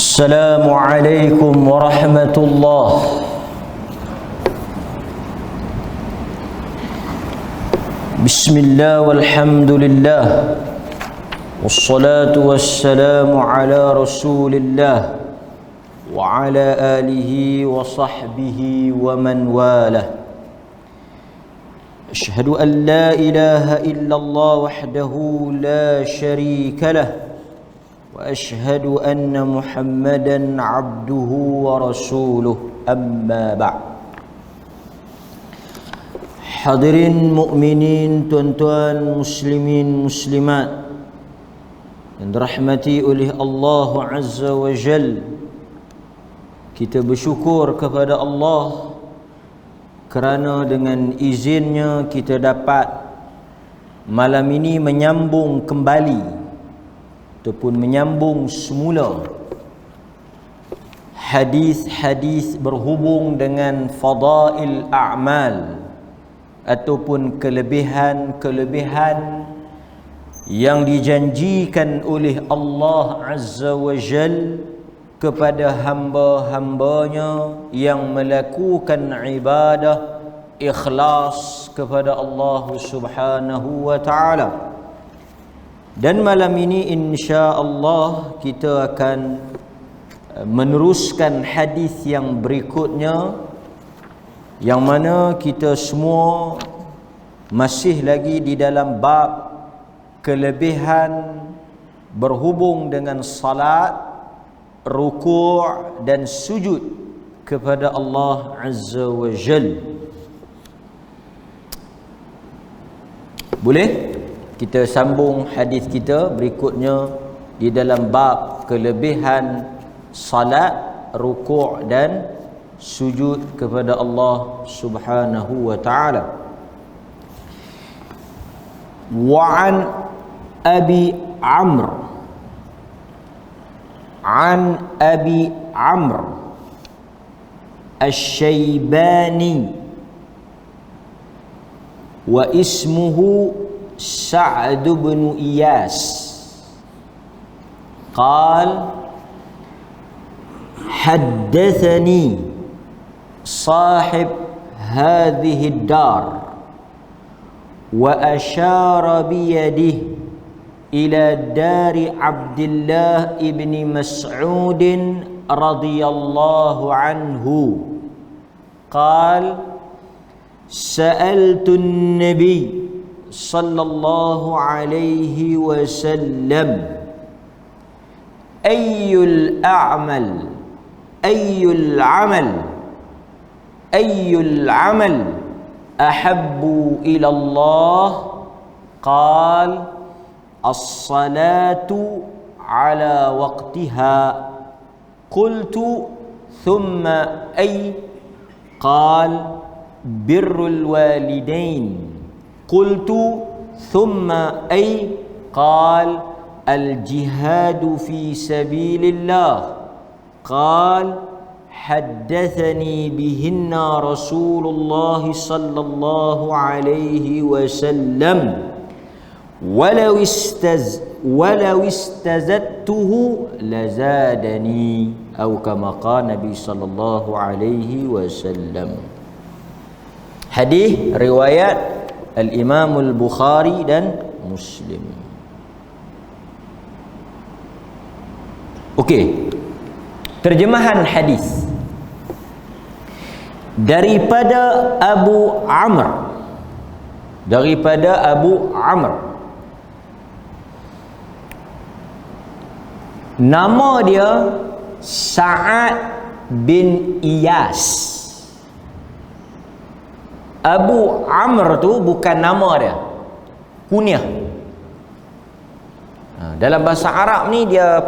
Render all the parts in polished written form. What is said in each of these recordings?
السلام عليكم ورحمة الله. بسم الله والحمد لله والصلاة والسلام على رسول الله وعلى آله وصحبه ومن والاه. أشهد أن لا إله إلا الله وحده لا شريك له وأشهد أن محمدا عبده ورسوله أما بعد. Hadirin mukminin, tuan-tuan muslimin muslimat yang dirahmati oleh Allah Azza wa Jal, kita bersyukur kepada Allah kerana dengan izinnya kita dapat malam ini menyambung kembali ataupun menyambung semula hadis-hadis berhubung dengan fadail a'mal ataupun kelebihan-kelebihan yang dijanjikan oleh Allah Azza wa Jal kepada hamba-hambanya yang melakukan ibadah ikhlas kepada Allah Subhanahu wa ta'ala. Dan malam ini insya-Allah kita akan meneruskan hadis yang berikutnya, yang mana kita semua masih lagi di dalam bab kelebihan berhubung dengan salat, rukuk dan sujud kepada Allah Azza wa Jal. Boleh kita sambung hadis kita berikutnya di dalam bab kelebihan salat, rukuk dan sujud kepada Allah Subhanahu wa ta'ala. Wa an Abi Amr Asy-Syaibani wa ismuhu Sa'd bin Iyas qala haddathani sahib hadhihi ad-dar wa ashara biyadihi ila dari Abdullah ibn Mas'ud radhiyallahu anhu qala sa'altu an-nabiy sallallahu alaihi wasallam ayyul amal ahabbu ila Allah qal as-salatu ala waqtiha qultu thumma ay qal birrul walidain qultu thumma ay qal al-jihadu fi sabilillah qal haddathani bihinna Rasulullah sallallahu alaihi wasallam walau istazadtuhu lazadani atau kama qala Nabi sallallahu alaihi wasallam. Hadis riwayat Al-Imam Al-Bukhari dan Muslim. Okey. Terjemahan hadis daripada Abu Amr, nama dia Sa'ad bin Iyas. Abu Amr tu bukan nama dia, kunyah. Dalam bahasa Arab ni dia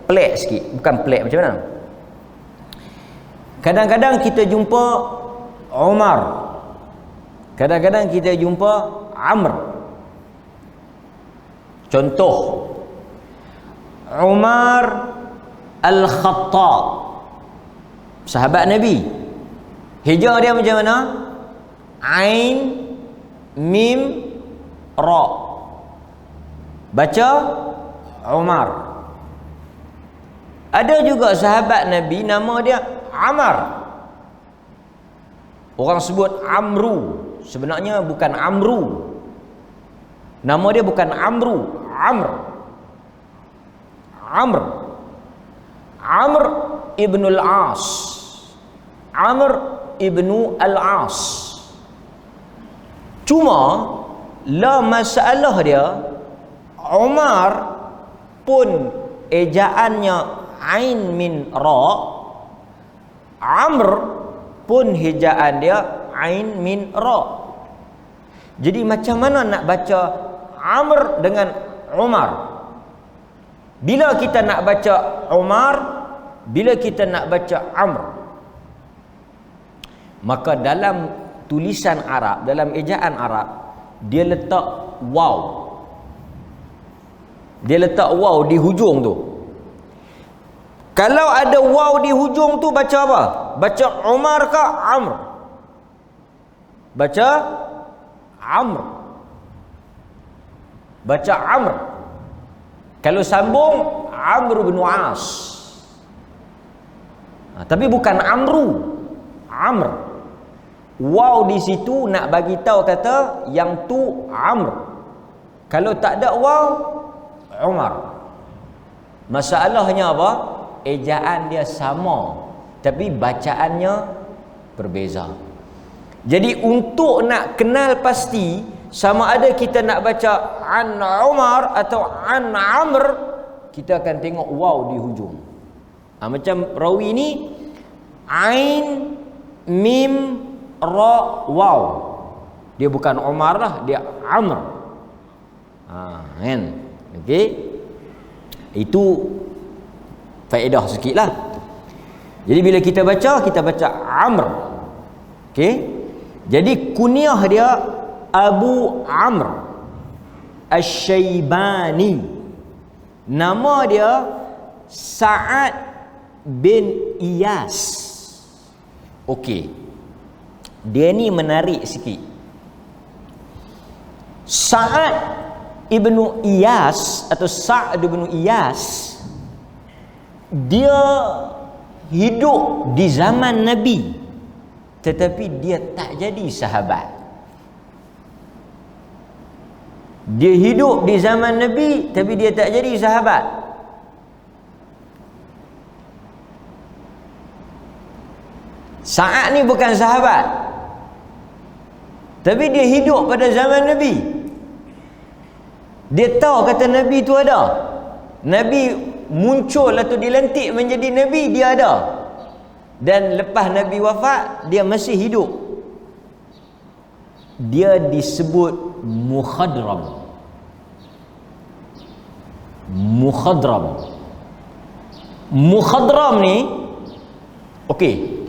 pelik sikit. Bukan pelik, macam mana? Kadang-kadang kita jumpa Umar, kadang-kadang kita jumpa Amr. Contoh, Umar Al-Khattab, sahabat Nabi. Hijau dia macam mana? Ain Mim Ra. Baca Umar. Ada juga sahabat Nabi nama dia Amr. Orang sebut Amru, sebenarnya bukan Amru. Nama dia bukan Amru, Amr. Amr. Amr ibnul As. Amr ibnu al-As. Cuma la masalah dia, Umar pun ejaannya ain min ra, Amr pun hejaan dia ain min ra. Jadi macam mana nak baca Amr dengan Umar? Bila kita nak baca Umar, bila kita nak baca Amr, maka dalam tulisan Arab, dalam ejaan Arab, dia letak waw. Dia letak waw di hujung tu. Kalau ada waw di hujung tu baca apa? Baca Umar ke Amr? Baca Amr. Baca Amr. Kalau sambung Amr bin As. Tapi bukan Amru. Amr. Waw di situ nak bagi tahu kata yang tu Amr. Kalau tak ada waw, Umar. Masalahnya apa? Ejaan dia sama, tapi bacaannya berbeza. Jadi untuk nak kenal pasti sama ada kita nak baca an Umar atau an Amr, kita akan tengok waw di hujung. Macam rawi ni ain mim ra waw. Dia bukan Umar lah, dia Amr. Kan? Okey. Itu faedah sikit lah. Jadi bila kita baca Amr. Okey. Jadi kunyah dia Abu Amr Asy-Syaibani. Nama dia Sa'ad bin Iyas. Okey. Dia ni menarik sikit. Sa'ad ibnu Iyas atau Sa'ad ibnu Iyas, dia hidup di zaman Nabi, tetapi dia tak jadi sahabat. Dia hidup di zaman Nabi, tapi dia tak jadi sahabat. Sa'ad ni bukan sahabat, tapi dia hidup pada zaman Nabi. Dia tahu kata Nabi tu ada. Nabi muncul atau dilantik menjadi Nabi, dia ada. Dan lepas Nabi wafat, dia masih hidup. Dia disebut Mukhadram. Mukhadram ni, okey,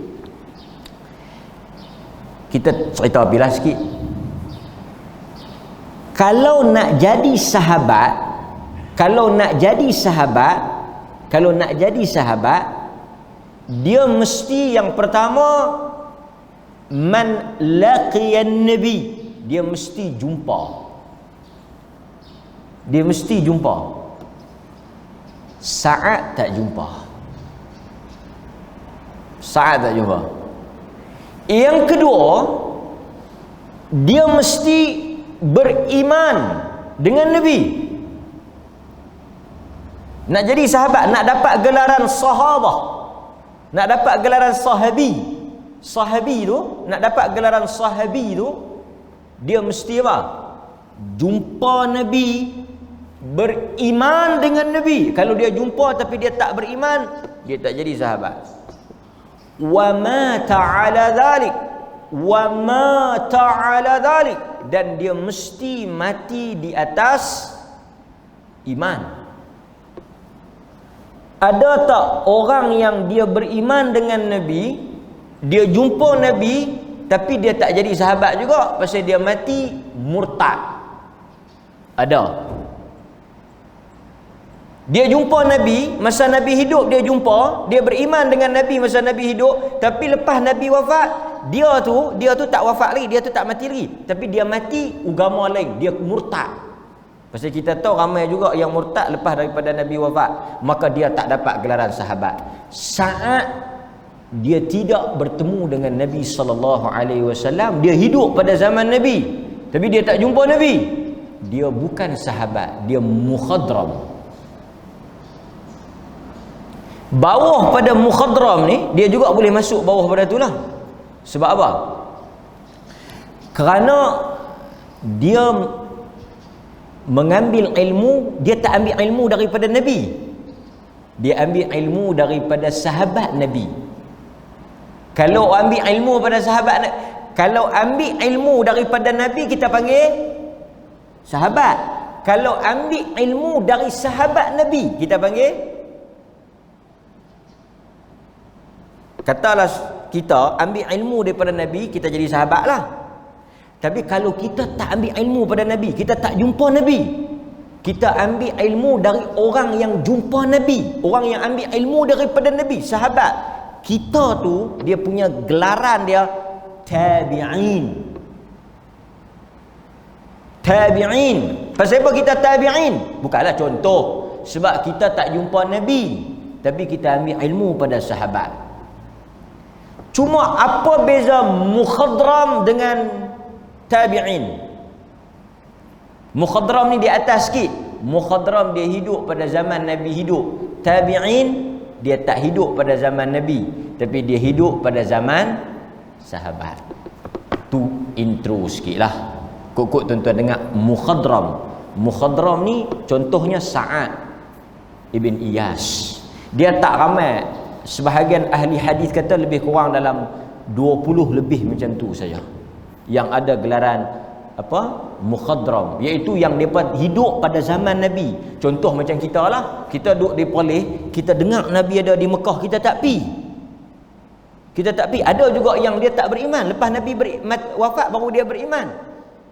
kita cerita bila sikit. Kalau nak jadi sahabat, dia mesti yang pertama man laqiyan nabi, dia mesti jumpa. Sa'ad tak jumpa. Yang kedua, dia mesti beriman dengan Nabi. Nak jadi sahabat, nak dapat gelaran sahabah, nak dapat gelaran sahabi tu, nak dapat gelaran sahabi tu, dia mesti apa? Jumpa Nabi, beriman dengan Nabi. Kalau dia jumpa tapi dia tak beriman, dia tak jadi sahabat. Wa mata ala dhalik, dan dia mesti mati di atas iman. Ada tak orang yang dia beriman dengan Nabi, dia jumpa Nabi, tapi dia tak jadi sahabat juga, pasal dia mati murtad? Ada. Dia jumpa Nabi masa Nabi hidup, dia jumpa, dia beriman dengan Nabi masa Nabi hidup, tapi lepas Nabi wafat, dia tu tak wafat lagi, dia tu tak mati lagi, tapi dia mati agama lain, dia murtad. Pasal kita tahu ramai juga yang murtad lepas daripada Nabi wafat, maka dia tak dapat gelaran sahabat. Saat dia tidak bertemu dengan Nabi SAW, dia hidup pada zaman Nabi tapi dia tak jumpa Nabi, dia bukan sahabat, dia mukhadram. Bawah pada mukhadram ni, dia juga boleh masuk bawah pada tu lah. Sebab apa? Kerana dia mengambil ilmu, dia tak ambil ilmu daripada Nabi, dia ambil ilmu daripada sahabat Nabi. Kalau ambil ilmu pada sahabat, kalau ambil ilmu daripada Nabi, kita panggil sahabat. Kalau ambil ilmu dari sahabat Nabi, kita panggil, katalah kita ambil ilmu daripada Nabi, kita jadi sahabat lah. Tapi kalau kita tak ambil ilmu pada Nabi, kita tak jumpa Nabi, kita ambil ilmu dari orang yang jumpa Nabi, orang yang ambil ilmu daripada Nabi, sahabat, kita tu dia punya gelaran dia tabi'in. Tabi'in. Pasal apa kita tabi'in? Bukanlah contoh sebab kita tak jumpa Nabi, tapi kita ambil ilmu pada sahabat. Cuma apa beza mukhadram dengan tabi'in? Mukhadram ni di atas sikit. Mukhadram dia hidup pada zaman Nabi hidup. Tabi'in dia tak hidup pada zaman Nabi, tapi dia hidup pada zaman sahabat. Tu intro sikit lah. Kok tuan-tuan dengar mukhadram. Mukhadram ni contohnya Sa'ad Ibn Iyas. Dia tak ramai. Sebahagian ahli hadis kata lebih kurang dalam 20 lebih macam tu saja yang ada gelaran apa? Mukhadram, iaitu yang mereka hidup pada zaman Nabi. Contoh macam kita lah, kita duduk di Perlis, kita dengar Nabi ada di Mekah, kita tak pi. Kita tak pi. Ada juga yang dia tak beriman, lepas Nabi wafat baru dia beriman.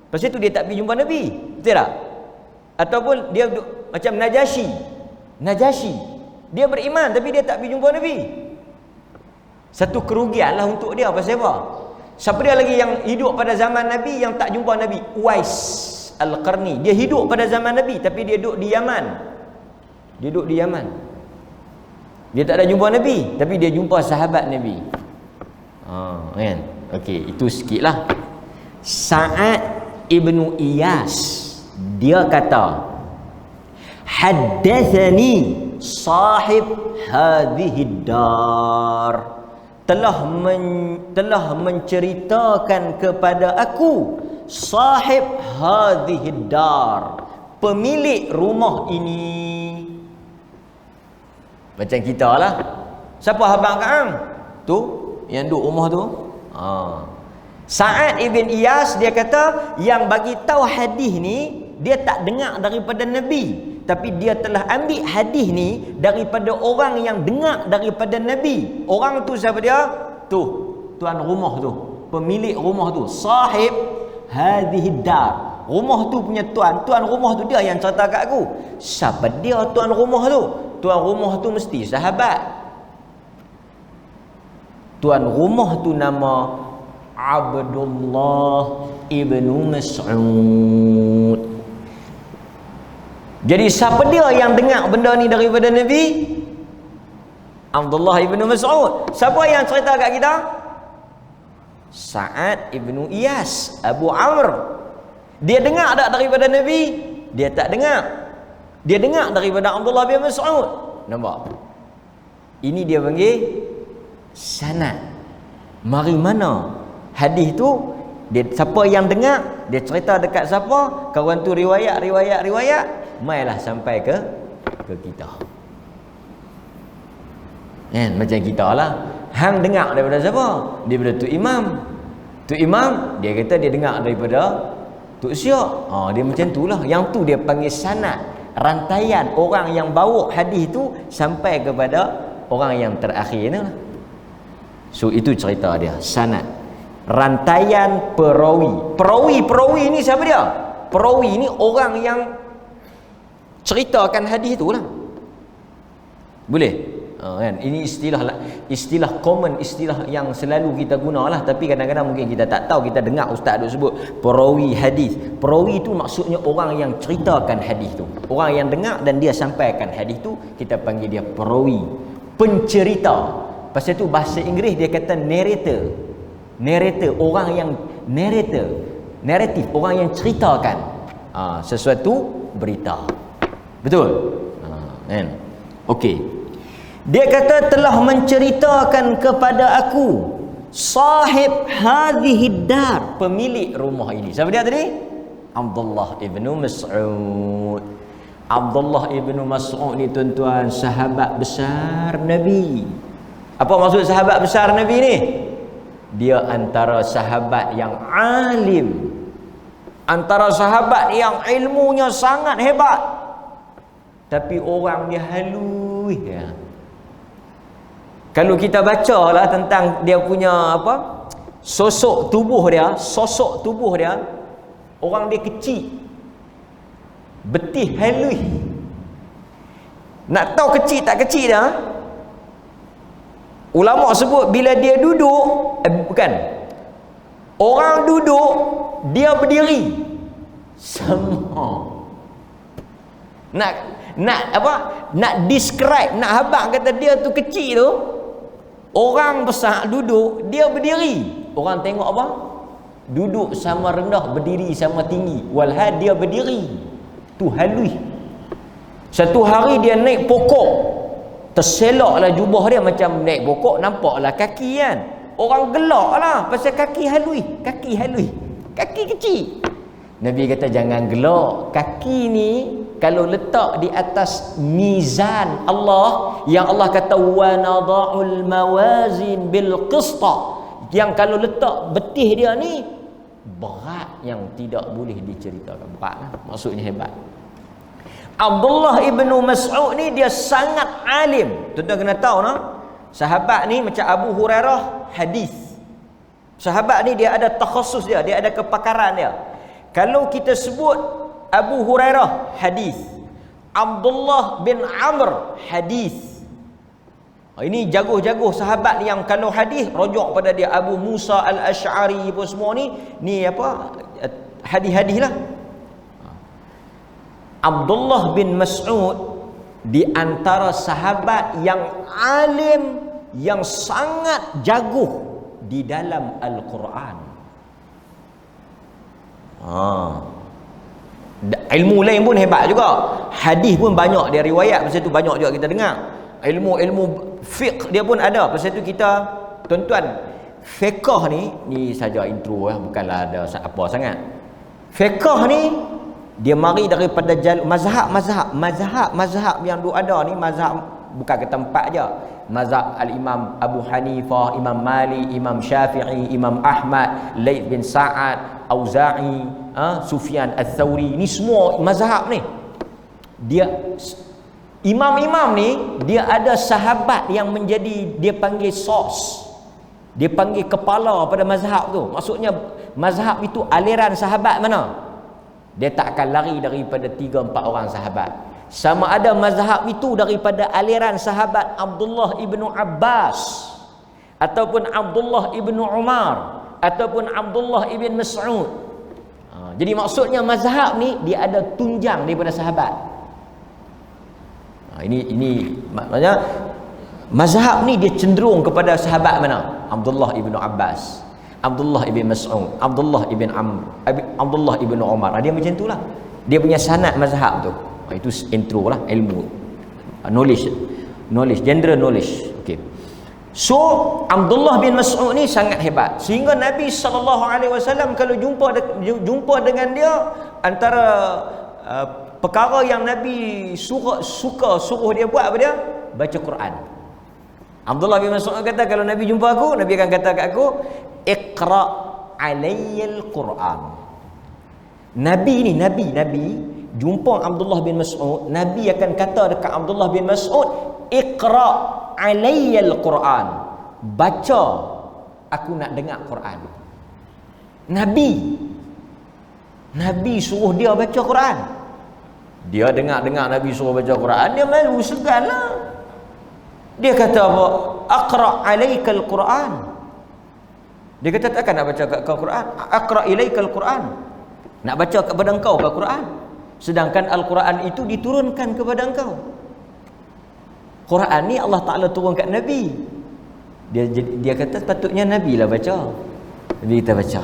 Lepas itu dia tak pi jumpa Nabi. Betul tak? Ataupun dia duduk, macam Najasyi. Dia beriman tapi dia tak pi jumpa Nabi. Satu kerugian lah untuk dia. Pasal apa? Siapa dia lagi yang hidup pada zaman Nabi yang tak jumpa Nabi? Uwais Al-Qarni. Dia hidup pada zaman Nabi tapi dia duduk di Yaman. Dia tak ada jumpa Nabi tapi dia jumpa sahabat Nabi. Kan? Okey, itu sikit lah. Sa'ad Ibnu Iyas dia kata, haddathani sahib hadhihi dar, telah menceritakan kepada aku sahib hadhihi dar, pemilik rumah ini. Macam kita lah. Siapa abang Kaang? Tu yang duduk rumah tu. Sa'ad Ibn Iyas dia kata yang bagi tahu hadis ni dia tak dengar daripada Nabi, tapi dia telah ambil hadis ni daripada orang yang dengar daripada Nabi. Orang tu siapa dia? Tu tuan rumah tu, pemilik rumah tu, sahib hadhihi dar. Rumah tu punya tuan rumah tu dia yang cerita kat aku. Siapa dia tuan rumah tu? Tuan rumah tu mesti sahabat. Tuan rumah tu nama Abdullah ibnu Mas'ud. Jadi siapa dia yang dengar benda ni daripada Nabi? Abdullah ibnu Mas'ud. Siapa yang cerita kat kita? Sa'ad ibnu Iyas, Abu Amr. Dia dengar tak daripada Nabi? Dia tak dengar. Dia dengar daripada Abdullah bin Mas'ud. Nampak? Ini dia panggil sanad. Mari mana hadis tu, dia siapa yang dengar, dia cerita dekat siapa, kawan tu riwayat, mailah sampai ke kita. Macam kita lah. Hang dengar daripada siapa? Daripada tu imam. Tu imam dia kata dia dengar daripada Tok Syok. Dia macam tu lah. Yang tu dia panggil sanad, rantaian orang yang bawa hadis tu sampai kepada orang yang terakhir ni lah. So itu cerita dia, sanad, rantaian perawi. Perawi ni siapa dia? Perawi ni orang yang ceritakan hadis tu lah. Boleh? Kan? Ini istilah common, istilah yang selalu kita gunalah, tapi kadang-kadang mungkin kita tak tahu. Kita dengar ustaz duk sebut perawi hadis. Perawi tu maksudnya orang yang ceritakan hadis tu. Orang yang dengar dan dia sampaikan hadis tu, kita panggil dia perawi. Pencerita. Pasal tu bahasa Inggeris dia kata narrator. Narrator, orang yang naratif, orang yang ceritakan sesuatu berita. Betul? Kan? Okey. Dia kata telah menceritakan kepada aku sahib hadhihi dar, pemilik rumah ini. Siapa dia tadi? Abdullah ibnu Mas'ud. Abdullah ibnu Mas'ud ni tuan-tuan, sahabat besar Nabi. Apa maksud sahabat besar Nabi ni? Dia antara sahabat yang alim, antara sahabat yang ilmunya sangat hebat, tapi orang dia halus ya. Kalau kita baca lah tentang dia punya sosok tubuh dia, orang dia kecil, betih halus. Nak tahu kecil tak kecil dah, ulama sebut bila dia duduk, orang duduk, dia berdiri semua. Nak describe, nak habaq kata dia tu kecil tu, orang besar duduk, dia berdiri. Orang tengok apa? Duduk sama rendah, berdiri sama tinggi. Walhal dia berdiri. Tu halus. Satu hari dia naik pokok, terselaklah jubah dia macam naik pokok, nampaklah kaki kan. Orang gelak lah pasal kaki halus. Kaki kecil. Nabi kata jangan gelak. Kaki ni kalau letak di atas mizan Allah, yang Allah kata wa nada'ul mawazin bil qista, yang kalau letak betih dia ni berat, yang tidak boleh diceritakan. Beratlah, maksudnya hebat. Abdullah ibnu Mas'ud ni dia sangat alim. Tuan-tuan kena tahu sahabat ni macam Abu Hurairah hadis. Sahabat ni dia ada takhasus dia ada kepakaran dia. Kalau kita sebut Abu Hurairah hadis, Abdullah bin Amr hadis. Ini jago-jago sahabat yang kalau hadis rujuk pada dia. Abu Musa al-Ash'ari pun semua ni hadis-hadis lah. Abdullah bin Mas'ud di antara sahabat yang alim, yang sangat jago di dalam Al-Quran. Ilmu lain pun hebat juga. Hadis pun banyak dia riwayat, pasal tu banyak juga kita dengar. Ilmu fiqh dia pun ada. Pasal tu kita, tuan-tuan, fiqh ni saja intro bukanlah ada apa sangat. Fiqh ni dia mari daripada mazhab yang ada ni, mazhab bukan ke tempat je. Mazhab al-Imam Abu Hanifah, Imam Malik, Imam Syafi'i, Imam Ahmad, Laith bin Sa'ad, Auza'i, Sufyan Ats-Tsauri, ni semua mazhab ni. Dia imam-imam ni dia ada sahabat yang menjadi, dia panggil sos. Dia panggil kepala pada mazhab tu. Maksudnya mazhab itu aliran sahabat mana? Dia tak akan lari daripada 3-4 orang sahabat. Sama ada mazhab itu daripada aliran sahabat Abdullah ibnu Abbas, ataupun Abdullah ibnu Umar, ataupun Abdullah ibn Mas'ud. Jadi maksudnya mazhab ni dia ada tunjang daripada sahabat. Ini maknanya mazhab ni dia cenderung kepada sahabat mana? Abdullah ibnu Abbas, Abdullah ibn Mas'ud, Abdullah ibn Amr, Abdullah ibn Umar. Dia macam itulah. Dia punya sanad mazhab tu. Itu intro lah, ilmu, knowledge, general knowledge. Okay. So Abdullah bin Mas'ud ni sangat hebat, sehingga Nabi SAW kalau jumpa dengan dia, antara perkara yang Nabi suka suruh dia buat apa dia? Baca Quran. Abdullah bin Mas'ud kata kalau Nabi jumpa aku, Nabi akan kata kat aku, Iqra alayyal Quran. Nabi jumpa Abdullah bin Mas'ud, Nabi akan kata dekat Abdullah bin Mas'ud, Iqra alayyal Quran. Baca, aku nak dengar Quran. Nabi suruh dia baca Quran. Dia dengar Nabi suruh baca Quran, dia malu segan lah. Dia kata apa? Aqra' alaikal Quran. Dia kata takkan nak baca kat kau Quran. Aqra' ilaikal Quran. Nak baca kepada engkau ke Quran. Sedangkan Al-Quran itu diturunkan kepada engkau. Quran ni Allah Ta'ala turun kat Nabi. Dia kata patutnya Nabi lah baca. Nabi kita baca.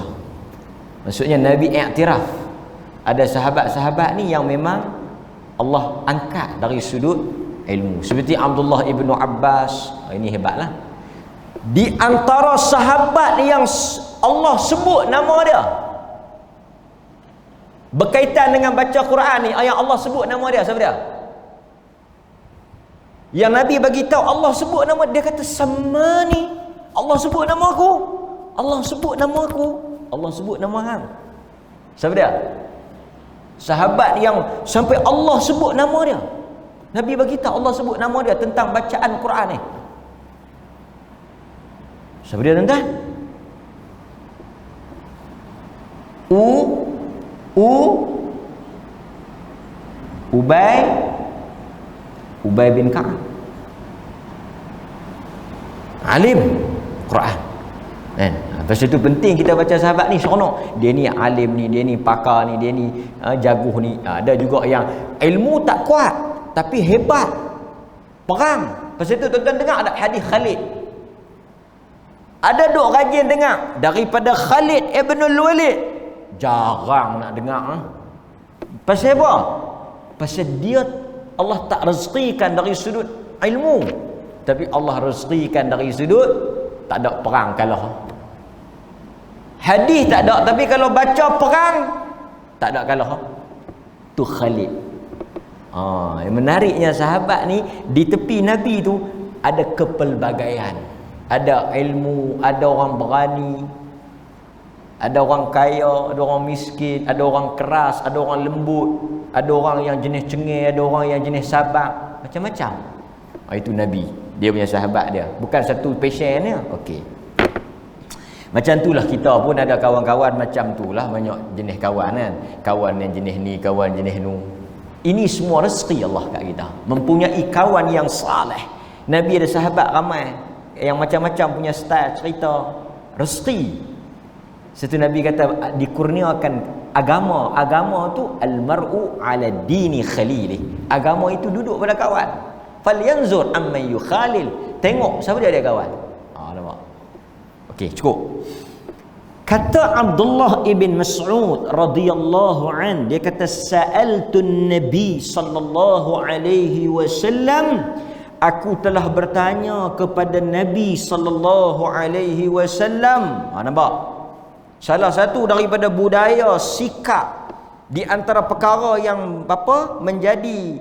Maksudnya Nabi iktiraf. Ada sahabat-sahabat ni yang memang Allah angkat dari sudut ilmu. Seperti Abdullah ibn Abbas. Ini hebatlah. Di antara sahabat yang Allah sebut nama dia, berkaitan dengan baca Quran ni, ayat Allah sebut nama dia, siapa dia? Yang Nabi bagi tahu Allah sebut nama dia, kata sama ni Allah sebut nama aku. Allah sebut nama aku. Allah sebut nama hang. Siapa dia? Sahabat yang sampai Allah sebut nama dia. Nabi bagi tahu Allah sebut nama dia tentang bacaan Quran ni. Siapa dia tuan-tuan? Ubay bin Ka'ab. Alim Quran. Kan? Lepas itu penting kita baca sahabat ni seronok. Dia ni alim ni, dia ni pakar ni, dia ni jaguh ni. Ada juga yang ilmu tak kuat tapi hebat. Perang. Lepas itu tuan-tuan dengar ada hadis Khalid. Ada duk rajin dengar daripada Khalid ibn al-Walid. Jarang nak dengar. Pasal apa? Pasal dia Allah tak rezekikan dari sudut ilmu, tapi Allah rezekikan dari sudut tak ada perang kalah. Hadis tak ada, tapi kalau baca perang tak ada kalah. Tu Khalid. Yang menariknya sahabat ni di tepi Nabi tu ada kepelbagaian. Ada ilmu, ada orang berani, ada orang kaya, ada orang miskin, ada orang keras, ada orang lembut, ada orang yang jenis cengeng, ada orang yang jenis sabar, macam-macam. Itu Nabi, dia punya sahabat dia, bukan satu passion dia. Okey. Macam itulah kita pun ada kawan-kawan macam itulah, banyak jenis kawan kan. Kawan yang jenis ni, kawan jenis nu. Ini semua rezeki Allah kat kita. Mempunyai kawan yang saleh. Nabi ada sahabat ramai yang macam-macam punya style cerita rezeki. Satu Nabi kata dikurniakan agama. Agama tu al-mar'u 'ala dini khalilih. Agama itu duduk pada kawan. Falyanzur amman yukhalil. Tengok siapa dia kawan. Nampak. Okey, cukup. Kata Abdullah ibn Mas'ud radhiyallahu an, dia kata sa'altun Nabi sallallahu alaihi wasallam, aku telah bertanya kepada Nabi sallallahu alaihi wasallam. Nampak? Salah satu daripada budaya sikap di antara perkara yang menjadi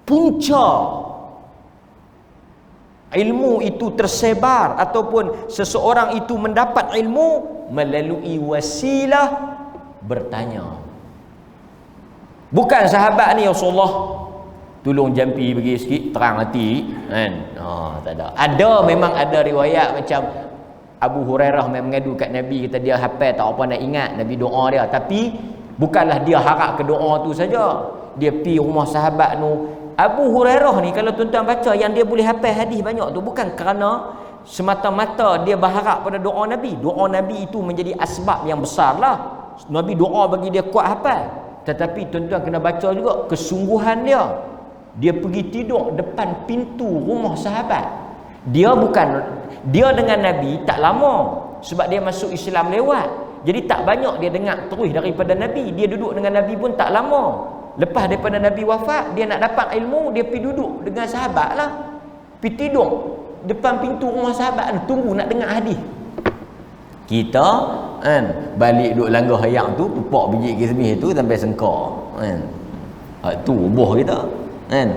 punca ilmu itu tersebar ataupun seseorang itu mendapat ilmu melalui wasilah bertanya. Bukan sahabat ni, ya Rasulullah tolong jampi bagi sikit terang hati kan. Tak ada. Memang ada riwayat macam Abu Hurairah mengadu kat Nabi, kata dia hafal tak apa nak ingat Nabi doa dia, tapi bukanlah dia harap ke doa tu saja. Dia pi rumah sahabat tu. Abu Hurairah ni kalau tuan-tuan baca yang dia boleh hafal hadis banyak tu bukan kerana semata-mata dia berharap pada doa Nabi. Doa Nabi itu menjadi asbab yang besarlah. Nabi doa bagi dia kuat hafal. Tetapi tuan-tuan kena baca juga kesungguhan dia. Dia pergi tidur depan pintu rumah sahabat. Dia dengan Nabi tak lama sebab dia masuk Islam lewat. Jadi tak banyak dia dengar terus daripada Nabi. Dia duduk dengan Nabi pun tak lama. Lepas daripada Nabi wafat, dia nak dapat ilmu, dia pergi duduk dengan sahabat lah. Pergi tidur depan pintu rumah sahabat, tunggu nak dengar hadis. Kita kan balik duduk langgar hayang tu, pupak biji kismis tu sampai sengkar kan. Tu boh kita kan.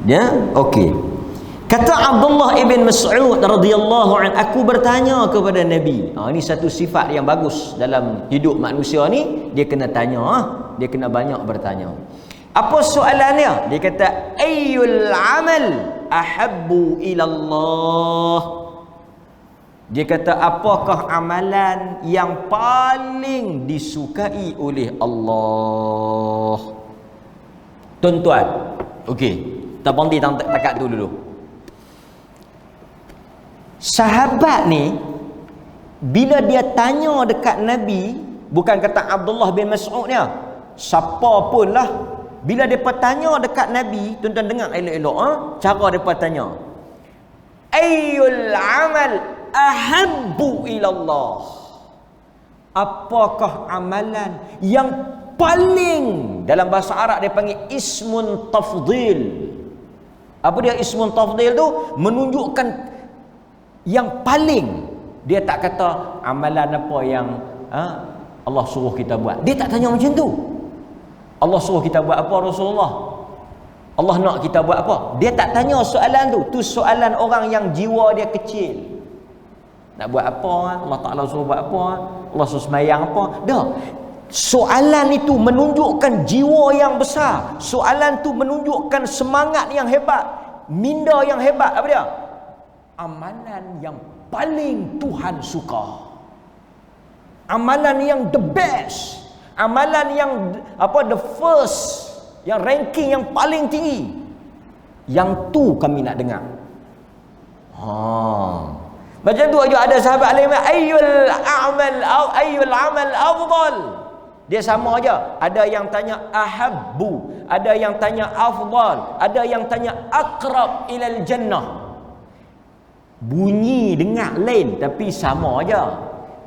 Ya, okey. Kata Abdullah ibn Mas'ud radhiyallahu an, aku bertanya kepada Nabi. Ini satu sifat yang bagus dalam hidup manusia ni, dia kena tanya, dia kena banyak bertanya. Apa soalannya? Dia kata ayyul amal ahabbu ila Allah. Dia kata apakah amalan yang paling disukai oleh Allah? Tuan-tuan, okey. Kita berhenti takat tu dulu. Sahabat ni bila dia tanya dekat Nabi, bukan kata Abdullah bin Mas'ud ni, siapa pun lah, bila depa tanya dekat Nabi, tuan-tuan dengar elok-elok cara depa tanya. Ayyul amal ahabbu ilallah. Apakah amalan yang paling, dalam bahasa Arab dia panggil ismun tafdhil. Apa dia ismun tafdhil tu? Menunjukkan yang paling. Dia tak kata amalan apa yang Allah suruh kita buat. Dia tak tanya macam tu. Allah suruh kita buat apa Rasulullah? Allah nak kita buat apa? Dia tak tanya soalan tu. Tu soalan orang yang jiwa dia kecil. Nak buat apa? Allah Ta'ala suruh buat apa? Allah suruh semayang apa? Dah. Soalan itu menunjukkan jiwa yang besar. Soalan tu menunjukkan semangat yang hebat, minda yang hebat. Apa dia? Amalan yang paling Tuhan suka. Amalan yang the best. Amalan yang the first, yang ranking yang paling tinggi. Yang tu kami nak dengar. Macam tu aja ada sahabat lain, ayyul amal afdal. Dia sama aja. Ada yang tanya ahabbu, ada yang tanya afdal, ada yang tanya aqrab ilal jannah. Bunyi dengar lain tapi sama aja.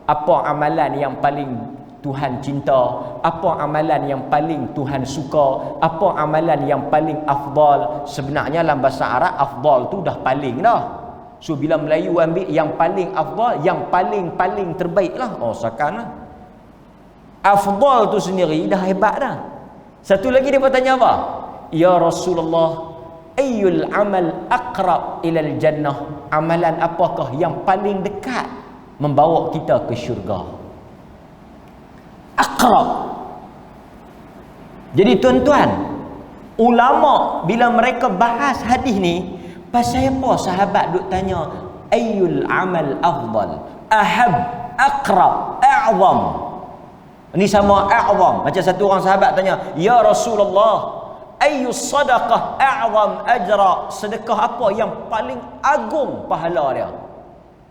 Apa amalan yang paling Tuhan cinta? Apa amalan yang paling Tuhan suka? Apa amalan yang paling afdal? Sebenarnya dalam bahasa Arab afdal tu dah paling dah. So bila Melayu ambil yang paling afdal, yang paling terbaik lah. Seakan lah. Afdal tu sendiri dah hebat dah. Satu lagi dia bertanya apa? Ya Rasulullah, ayyul amal aqrab ilal jannah. Amalan apakah yang paling dekat membawa kita ke syurga? Aqrab. Jadi tuan-tuan, ulama bila mereka bahas hadis ni, pasal apa sahabat duk tanya ayyul amal afdal, ahab, aqrab, a'zam. Ini sama a'zam. Macam satu orang sahabat tanya, ya Rasulullah, ayyus sadaqah a'zam ajra. Sedekah apa yang paling agung pahala dia?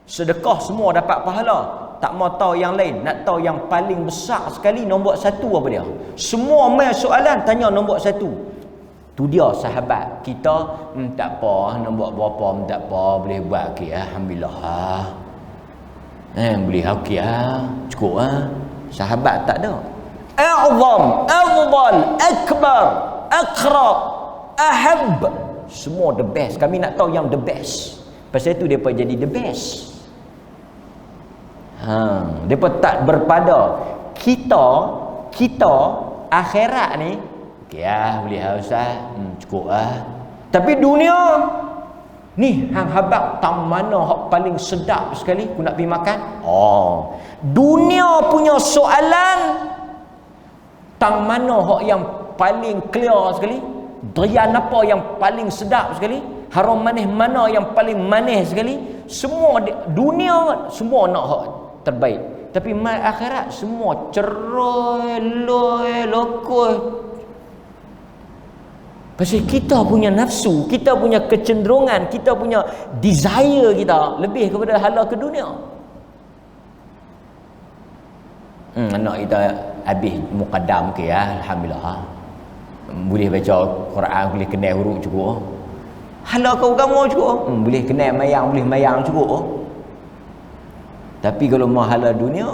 Sedekah semua dapat pahala, tak mau tahu yang lain, nak tahu yang paling besar sekali, nombor satu apa dia? Semua main soalan tanya nombor satu. Tu dia sahabat kita, tak apa, nombor berapa tak apa, boleh buat okey, alhamdulillah. Boleh okey cukup Sahabat tak ada. A'zam, afdal, akbar, aqrab, ahab. Semua the best. Kami nak tahu yang the best. Pasal itu depa jadi the best. Depa tak berpada. Kita akhirat ni okey boleh ustaz. Cukup Tapi dunia ni hang habaq tang mana hak paling sedap sekali aku nak pergi makan? Dunia punya soalan tang mana hak yang paling clear sekali? Durian apa yang paling sedap sekali? Harum manis mana yang paling manis sekali? Semua dunia semua nak hak terbaik. Tapi mal akhirat semua cerai, loi, lokoi. Pasal kita punya nafsu, kita punya kecenderungan, kita punya desire kita lebih kepada hala ke dunia. Anak kita habis muqaddam alhamdulillah. Boleh baca Quran, boleh kenal huruf cukup. Hala ke agama cukup. Boleh kenal mayang, boleh mayang cukup. Tapi kalau mahala dunia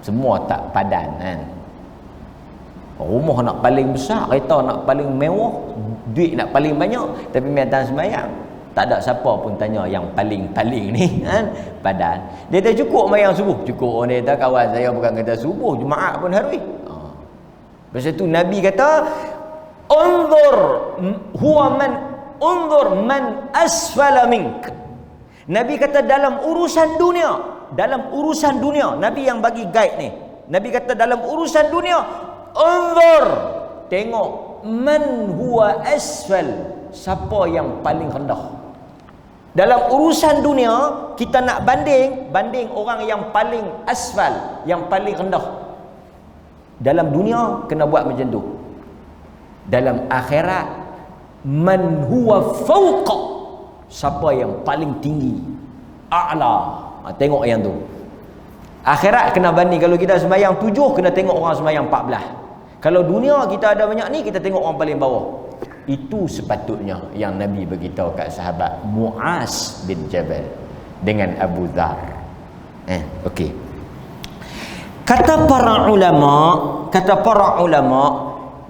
semua tak padan Rumah nak paling besar, kereta nak paling mewah, duit nak paling banyak, tapi datang sembahyang tak ada siapa pun tanya yang paling ni padan. Dia tak cukup mayang subuh, cukup dia kata kawan saya bukan kata subuh, Jumaat pun harus. Pasal tu Nabi kata unzur man asfala mink. Nabi kata dalam urusan dunia, Nabi yang bagi guide ni. Nabi kata dalam urusan dunia, unzur, tengok man huwa asfal, siapa yang paling rendah. Dalam urusan dunia kita nak banding orang yang paling asfal, yang paling rendah. Dalam dunia kena buat macam tu. Dalam akhirat Man huwa fawqa, siapa yang paling tinggi, a'la. Tengok yang tu. Akhirat kena banding. Kalau kita sembahyang 7, kena tengok orang sembahyang 14. Kalau dunia kita ada banyak ni, kita tengok orang paling bawah. Itu sepatutnya yang Nabi beritahu kat sahabat Muaz bin Jabal dengan Abu Dhar. Okey. Kata para ulama,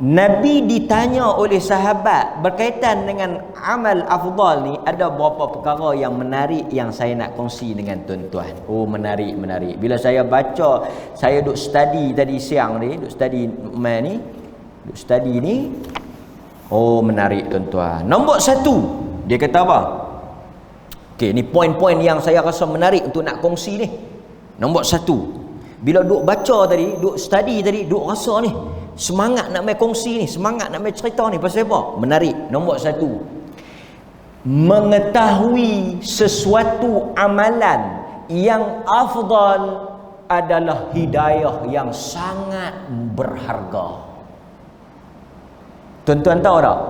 Nabi ditanya oleh sahabat berkaitan dengan amal afdal ni, ada beberapa perkara yang menarik yang saya nak kongsi dengan tuan-tuan. Oh, menarik. Bila saya baca, saya duk study tadi siang ni, duk study ni. Oh, menarik tuan-tuan. Nombor 1, dia kata apa? Okey, ni poin-poin yang saya rasa menarik untuk nak kongsi ni. Nombor 1, bila duk baca tadi, duk study tadi, duk rasa ni, semangat nak main kongsi ni, semangat nak main cerita ni. Pasal apa? Menarik. Nombor 1, mengetahui sesuatu amalan yang afdal adalah hidayah yang sangat berharga. Tuan-tuan tahu tak?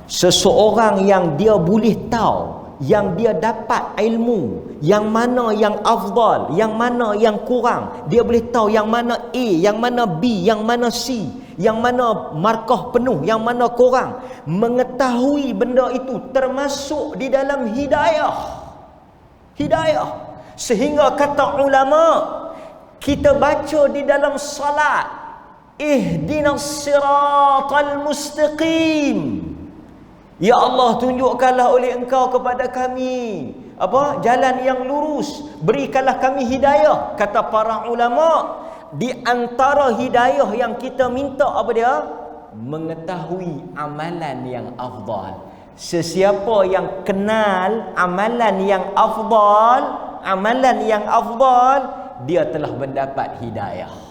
Seseorang yang dia boleh tahu, yang dia dapat ilmu, yang mana yang afdal, yang mana yang kurang, dia boleh tahu yang mana A, yang mana B, yang mana C, yang mana markah penuh, yang mana kurang. Mengetahui benda itu termasuk di dalam hidayah. Sehingga kata ulama, kita baca di dalam salat, ihdinas siratal mustaqim, ya Allah, tunjukkanlah oleh Engkau kepada kami jalan yang lurus, berikanlah kami hidayah. Kata para ulama, di antara hidayah yang kita minta apa dia? Mengetahui amalan yang afdal. Sesiapa yang kenal amalan yang afdal, dia telah mendapat hidayah.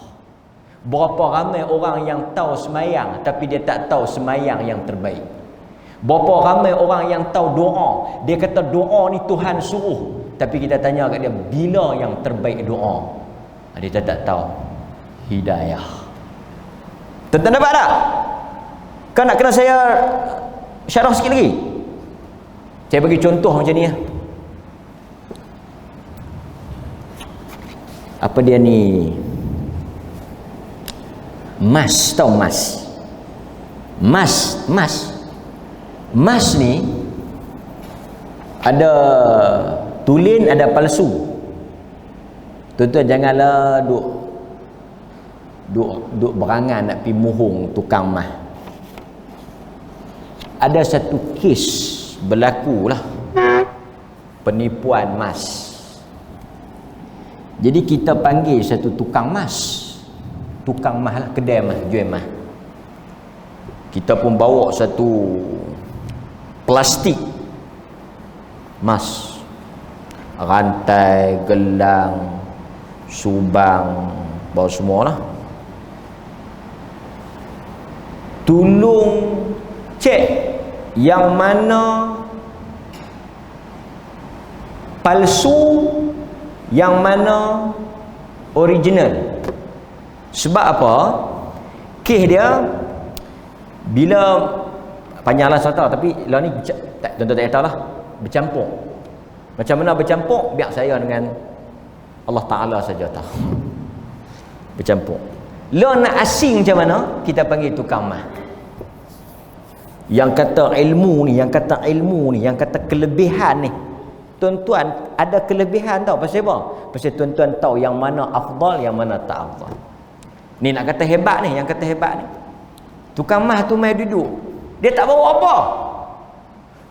Berapa ramai orang yang tahu semayang tapi dia tak tahu semayang yang terbaik. Berapa ramai orang yang tahu doa, dia kata doa ni Tuhan suruh, tapi kita tanya kat dia, bila yang terbaik doa? Dia tak tahu. Hidayah. Tuan-tuan dapat tak? Kan nak kena saya syarah sikit lagi? Saya bagi contoh macam ni. Apa dia ni? Mas, tahu mas? Mas ni ada tulen, ada palsu. Tuan-tuan janganlah duk berangan nak pergi muhung tukang mas. Ada satu kes berlaku lah, penipuan mas. Jadi kita panggil satu tukang mas lah, kedai mas, jual mas. Kita pun bawa satu plastik mas, rantai, gelang, subang, bawa semua lah. Tolong cek yang mana palsu, yang mana original. Sebab apa? Kes dia, bila panjanglah cerita, tapi lah ni tuan-tuan tak tahu lah, bercampur. Macam mana bercampur? Biar saya dengan Allah Ta'ala saja tahu. Bercampur. Lah nak asing macam mana? Kita panggil tukang mas. Yang kata ilmu ni, yang kata kelebihan ni. Tuan-tuan ada kelebihan tau. Pasal apa? Pasal tuan-tuan tahu yang mana afdal, yang mana tak afdal. Ni nak kata hebat ni, yang kata hebat ni. Tukang mas tu mai duduk, dia tak bawa apa.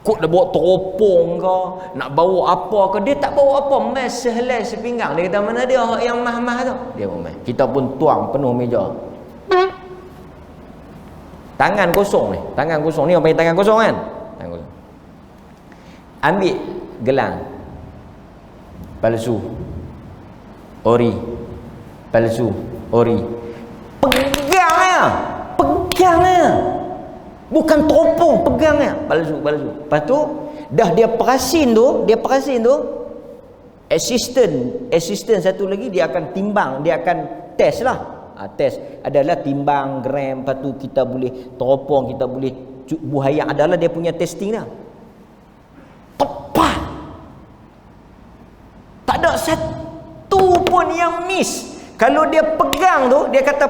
Kok dah bawa teropong ke, nak bawa apa ke, dia tak bawa apa. Mai sehelai sepinggang. Dia kata mana dia yang mas-mas tu. Dia pun mai. Kita pun tuang penuh meja. Tangan kosong ni. Ni orang panggil tangan kosong kan? Tangan kosong. Ambil gelang. Palsu. Ori. Palsu. Ori. Pegangnya. Bukan teropong, pegangnya. Palsu. Lepas tu dah dia perasin tu, assistant satu lagi, dia akan timbang, dia akan test lah. Test adalah timbang gram, lepas tu kita boleh teropong, kita boleh buhaya adalah dia punya testing dia. Tepat. Tak ada satu pun yang miss. Kalau dia pegang tu, dia kata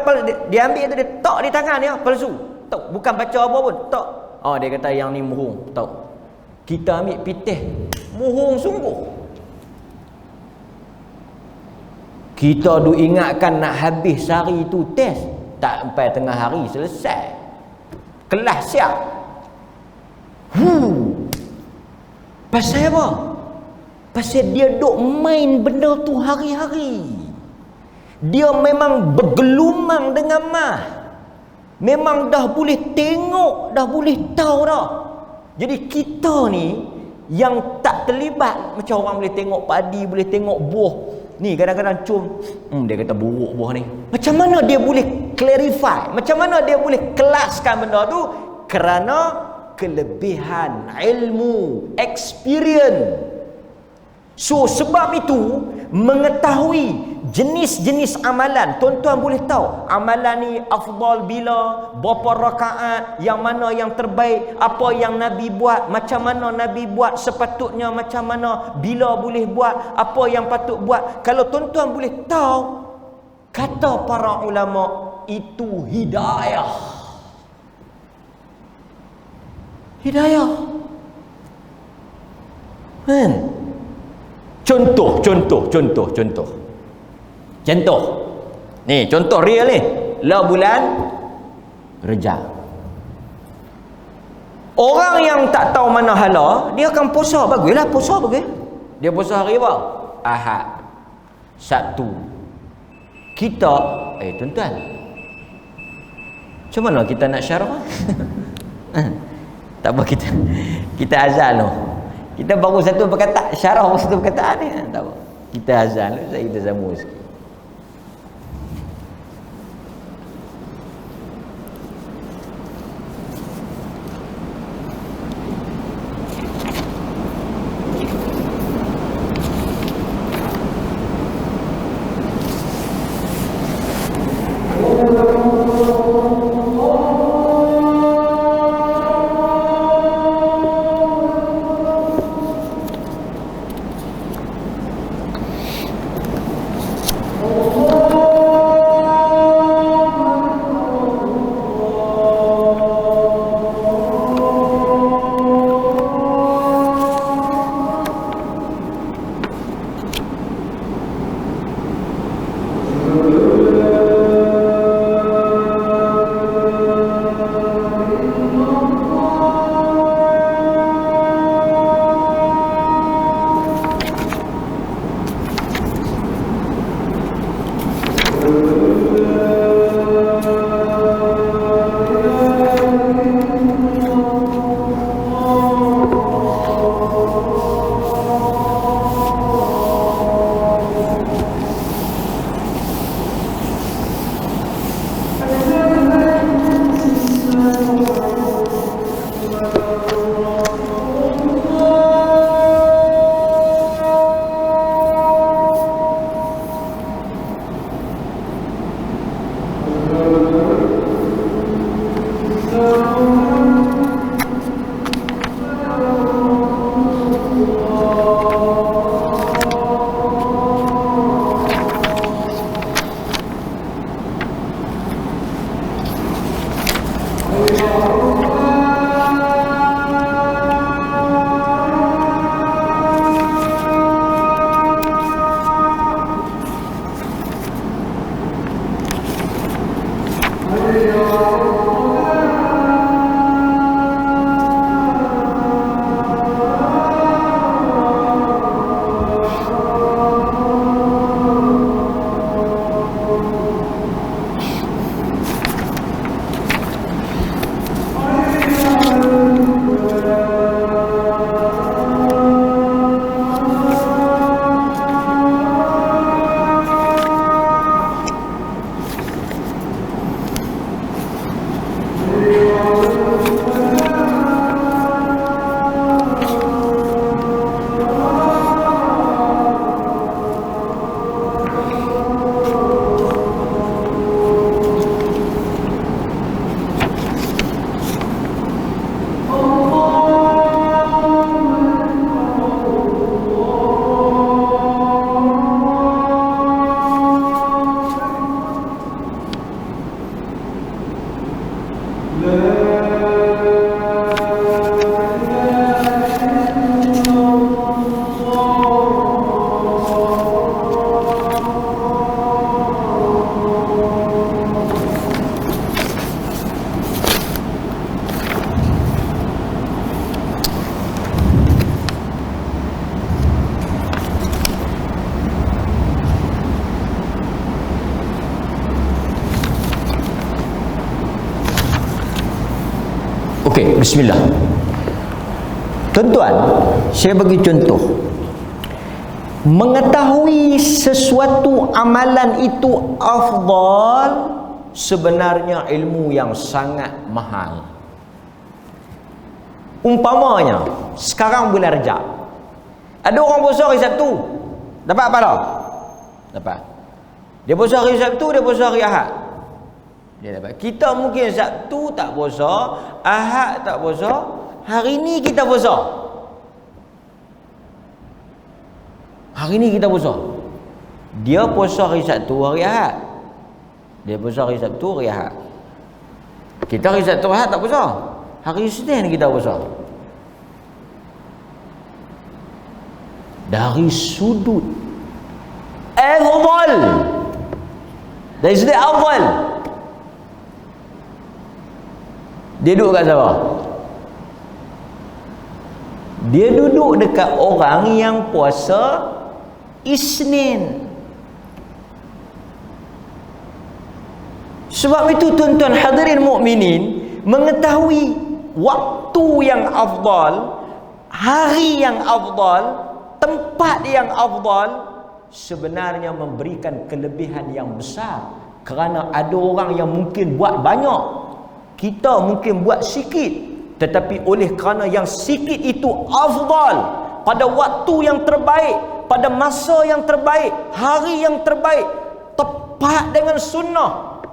dia ambil tu, dia tok di tangan dia, palsu. Tok, bukan baca apa pun, tok. Oh, dia kata yang ni muhung, tok. Kita ambil pitih, muhung sungguh. Kita duk ingatkan nak habis hari tu test, tak sampai tengah hari selesai. Kelas siap. Pasal apa? Pasal dia duk main benda tu hari-hari. Dia memang bergelumang dengan mah. Memang dah boleh tengok, dah boleh tahu dah. Jadi kita ni yang tak terlibat, macam orang boleh tengok padi, boleh tengok buah. Ni kadang-kadang dia kata buruk buah ni. Macam mana dia boleh clarify? Macam mana dia boleh kelaskan benda tu? Kerana kelebihan ilmu, experience. So sebab itu mengetahui jenis-jenis amalan, tuan-tuan boleh tahu amalan ni afdal bila, berapa rakaat, yang mana yang terbaik, apa yang Nabi buat, macam mana Nabi buat sepatutnya, macam mana, bila boleh buat, apa yang patut buat. Kalau tuan-tuan boleh tahu, kata para ulama, itu hidayah. Hidayah. Kan? Contoh. Ni contoh real ni. Lah bulan Rejab. Orang yang tak tahu mana hala, dia akan puasa. Baguslah puasa bagus. Dia puasa hari apa? Ahad, Sabtu. Kita tuan-tuan, macam mana kita nak syarah? Tak apa, kita azan tu. Kita baru satu perkataan, syarah baru satu perkataan ni. Tak apa. Kita azan, kita sambung sikit. Okey, bismillah. Tuan-tuan, saya bagi contoh. Mengetahui sesuatu amalan itu afdal sebenarnya ilmu yang sangat mahal. Umpamanya sekarang bulan Rejab, ada orang puasa hari Sabtu, dapat apa dah? Dapat. Dia puasa hari Sabtu, dia puasa hari Ahad, dia dapat. Kita mungkin Sabtu tak puasa, Ahad tak puasa, hari ni kita puasa. Hari ni kita puasa. Dia puasa hari Sabtu, hari Ahad. Dia puasa hari Sabtu, hari Ahad. Kita hari Sabtu, Ahad tak puasa. Hari Isnin kita puasa. Dari sudut afdal. Dari sudut afdal. Dia duduk kat siapa? Dia duduk dekat orang yang puasa Isnin. Sebab itu tuan-tuan hadirin mukminin, mengetahui waktu yang afdal, hari yang afdal, tempat yang afdal sebenarnya memberikan kelebihan yang besar. Kerana ada orang yang mungkin buat banyak, kita mungkin buat sikit, tetapi oleh kerana yang sikit itu afdal, pada waktu yang terbaik, pada masa yang terbaik, hari yang terbaik, tepat dengan sunnah,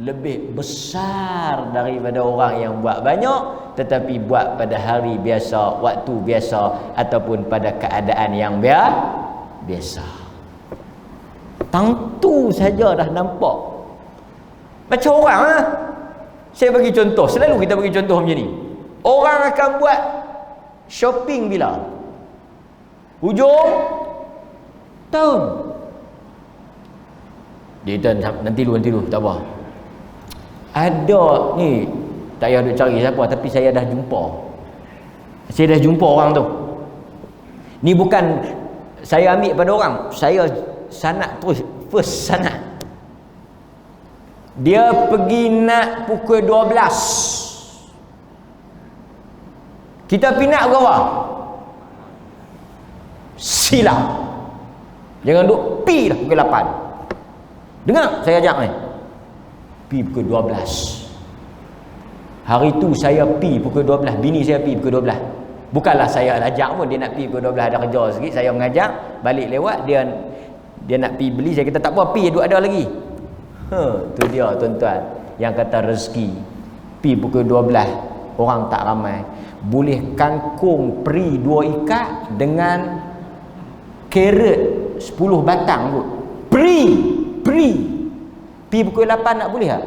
lebih besar daripada orang yang buat banyak tetapi buat pada hari biasa, waktu biasa, ataupun pada keadaan yang biasa. Tentu saja dah nampak. Macam orang lah. Saya bagi contoh, selalu kita bagi contoh macam ni. Orang akan buat shopping bila? Hujung tahun. Dia nanti dulu, tak apa. Ada ni, tak payah duk cari siapa, tapi saya dah jumpa. Saya dah jumpa orang tu. Ni bukan saya ambil pada orang, saya sanad terus, first sanad. Dia pergi nak pukul 12. Kita pergi nak berapa? Silap. Jangan duk pi dah pukul 8. Dengar saya ajak ni. Pi pukul 12. Hari tu saya pi pukul 12, bini saya pi pukul 12. Bukanlah saya ajak pun, dia nak pi pukul 12, ada kerja sikit, saya mengajak, balik lewat, dia nak pi beli, saya kata tak apa, pi duk ada lagi. Tu dia tuan-tuan yang kata rezeki. Pi pukul 12, orang tak ramai, boleh kangkung peri 2 ikat dengan carrot 10 batang kot. Peri pi pukul 8 nak boleh tak?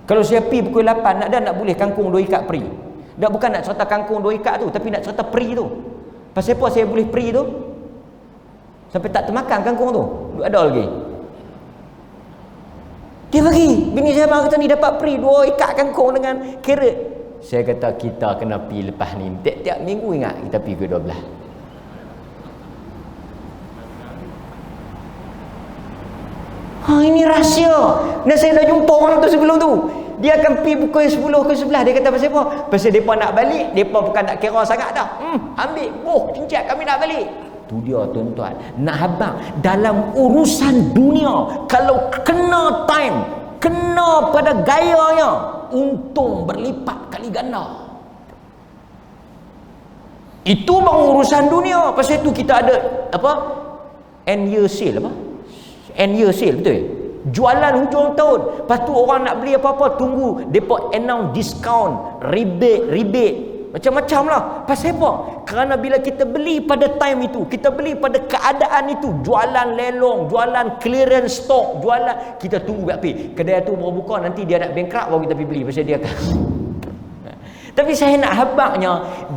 Kalau saya pi pukul 8 nak boleh kangkung 2 ikat peri. Dah bukan nak cerita kangkung 2 ikat tu, tapi nak cerita peri tu. Pasal apa saya boleh peri tu? Sampai tak termakan kangkung tu. Ada lagi. Dia bagi. Bini saya kata ni dapat peri 2 ikat kangkung dengan carrot. Saya kata kita kena pi lepas ni. Tiap-tiap minggu ingat kita pi ke 12. Ini rahsia. Dan saya dah jumpa orang tu sebelum tu. Dia akan pergi pukul 10 ke 11. Dia kata pasal apa? Pasal mereka nak balik, mereka bukan nak kira sangat dah. Ambil cincang kami nak balik. Tu dia tuan-tuan. Nak habang dalam urusan dunia, kalau kena time, kena pada gayanya, untung berlipat kali ganda. Itu baru urusan dunia. Pasal itu kita ada apa? End year sale apa? End year sale, betul? Jualan hujung tahun. Lepas tu orang nak beli apa-apa, tunggu depa announce discount, rebate, macam-macam lah. Pasal apa? Kerana bila kita beli pada time itu, kita beli pada keadaan itu, jualan lelong, jualan clearance stock, jualan, kita tunggu berapa kedai tu baru buka, nanti dia nak bankrupt baru kita pergi beli. Pasal dia akan tapi saya nak habaknya,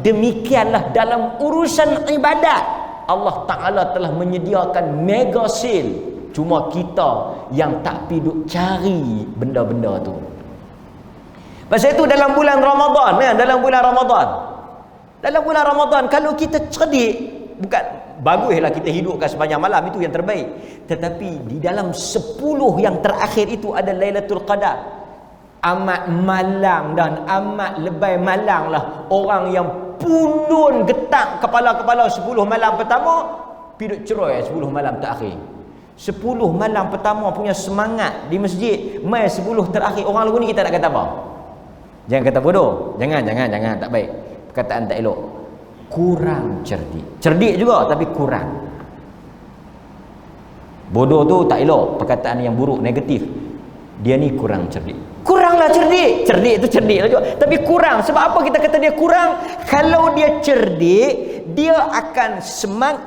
demikianlah dalam urusan ibadat, Allah Ta'ala telah menyediakan mega sale. Cuma kita yang tak piduk cari benda-benda tu. Pasal itu dalam bulan Ramadan, dalam bulan Ramadan kalau kita cerdik, bukan baguslah kita hidupkan sepanjang malam, itu yang terbaik. Tetapi di dalam 10 yang terakhir itu ada Lailatul Qadar. Amat malang dan amat lebay malang lah orang yang pulun getang kepala-kepala 10 malam pertama, piduk cerai 10 malam terakhir. 10 malam pertama punya semangat di masjid, mai 10 terakhir. Orang lagu ni kita nak kata apa? Jangan kata bodoh. Jangan, tak baik. Perkataan tak elok. Kurang cerdik. Cerdik juga tapi kurang. Bodoh tu tak elok, perkataan yang buruk, negatif. Dia ni kurang cerdik. Kuranglah cerdik. Cerdik tu cerdik lah juga. Tapi kurang. Sebab apa kita kata dia kurang? Kalau dia cerdik, dia akan semang.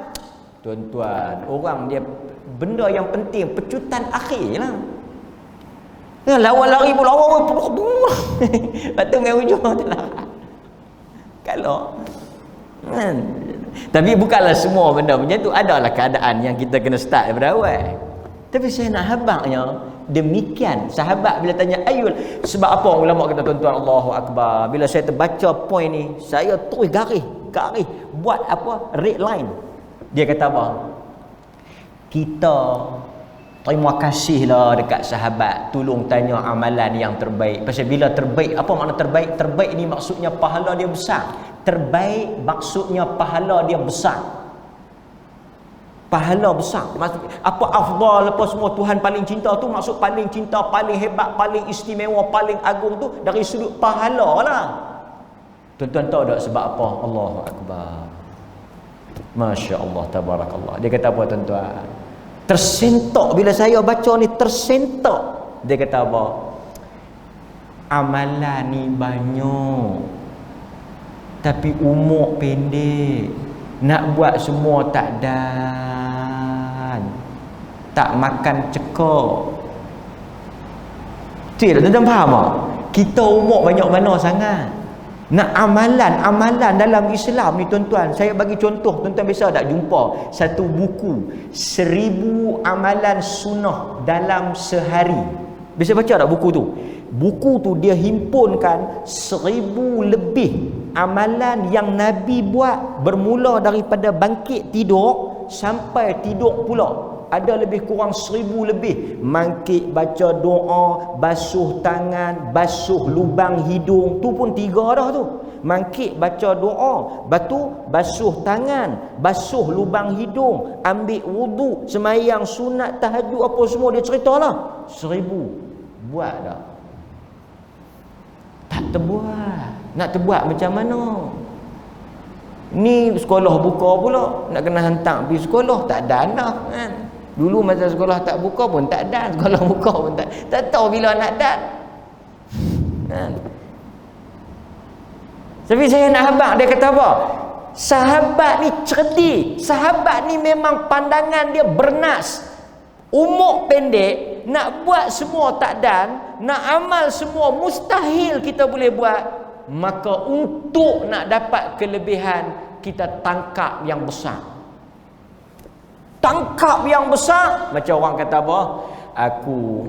Tuan-tuan, orang dia benda yang penting pecutan akhir lah. Lawan lari pun lawan. Lepas tu dengan ujung tu lah. Kalau tapi bukanlah semua benda macam tu. Adalah keadaan yang kita kena start daripada awal. Tapi saya nak habaknya demikian. Sahabat bila tanya ayul, sebab apa ulama kata tuan-tuan, Allahu Akbar, bila saya terbaca poin ni, saya terus garis buat apa, red line. Dia kata apa? Kita terima kasihlah dekat sahabat, tolong tanya amalan yang terbaik. Pasal bila terbaik, apa makna terbaik? Terbaik ni maksudnya pahala dia besar. Terbaik maksudnya pahala dia besar. Pahala besar. Maksud apa afdal apa semua, Tuhan paling cinta tu maksud paling cinta, paling hebat, paling istimewa, paling agung tu dari sudut pahala lah. Tuan-tuan tahu tak sebab apa? Allahu Akbar. Masya Allah, tabarakallah. Dia kata apa tuan-tuan? Tersentak bila saya baca ni, tersentak. Dia kata apa? Amalan ni banyak, tapi umur pendek. Nak buat semua tak dan. Tak makan cekok. Tidak, tuan-tuan faham tak? Kita umur banyak mana sangat. Nak amalan dalam Islam ni tuan-tuan, saya bagi contoh, tuan-tuan biasa tak jumpa satu buku 1000 amalan sunnah dalam sehari. Biasa baca tak buku tu? Buku tu dia himpunkan 1000 lebih amalan yang Nabi buat, bermula daripada bangkit tidur sampai tidur pula. Ada lebih kurang 1000 lebih. Mangkit baca doa, basuh tangan, basuh lubang hidung, tu pun 3 dah tu. Mangkit baca doa, batu basuh tangan, basuh lubang hidung, ambil wudu, semayang sunat, tahajud, apa semua dia ceritalah. 1000. Buat tak? Tak terbuat. Nak terbuat macam mana? Ni sekolah buka pula, nak kena hantar pergi sekolah, tak ada dah kan. Dulu masa sekolah tak buka pun tak dan, sekolah buka pun tak tahu bila nak dan. Kan? Tapi saya nak habaq, dia kata apa? Sahabat ni cerdik. Sahabat ni memang pandangan dia bernas. Umur pendek, nak buat semua tak dan, nak amal semua mustahil kita boleh buat. Maka untuk nak dapat kelebihan, kita tangkap yang besar. Tangkap yang besar. Macam orang kata apa? Aku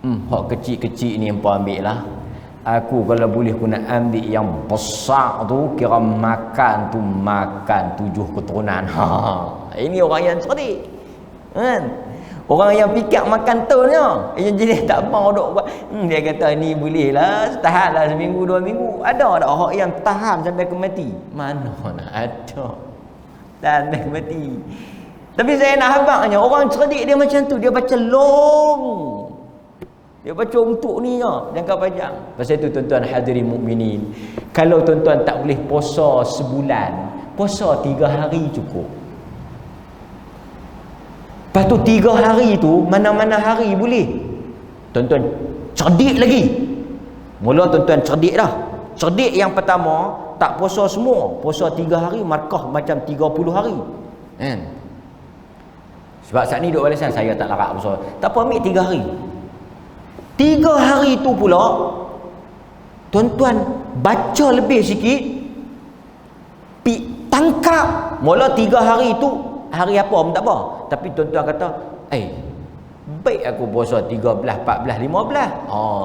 hak kecil-kecil ni hampa ambil lah. Aku kalau boleh aku nak ambil yang besar tu, kira makan tu makan 7 keturunan. Ini orang yang cerdik. Kan? Orang yang fikir makan tu ni, yang jenis tak mau duk buat. Dia kata ni boleh lah, tahan lah seminggu 2 minggu. Ada tak orang yang tahan sampai ke mati? Mana nak ada. Tahan sampai ke mati. Tapi saya nak habaqnya, orang cerdik dia macam tu, dia baca long. Dia baca untuk ni je, jangka panjang. Pasal itu tuan-tuan hadirin mukminin, kalau tuan-tuan tak boleh puasa sebulan, puasa 3 hari cukup. Lepas tu 3 hari tu, mana-mana hari boleh. Tuan-tuan cerdik lagi. Mula tuan-tuan cerdik dah. Cerdik yang pertama, tak puasa semua. Puasa 3 hari, markah macam 30 hari. Kan? Sebab saat ni duk balasan, saya tak larat puasa. Tak apa, ambil 3 hari. 3 hari tu pula, tuan-tuan baca lebih sikit. Tangkap. Mula 3 hari tu, hari apa pun tak apa. Tapi tuan-tuan kata, baik aku puasa 13, 14, 15.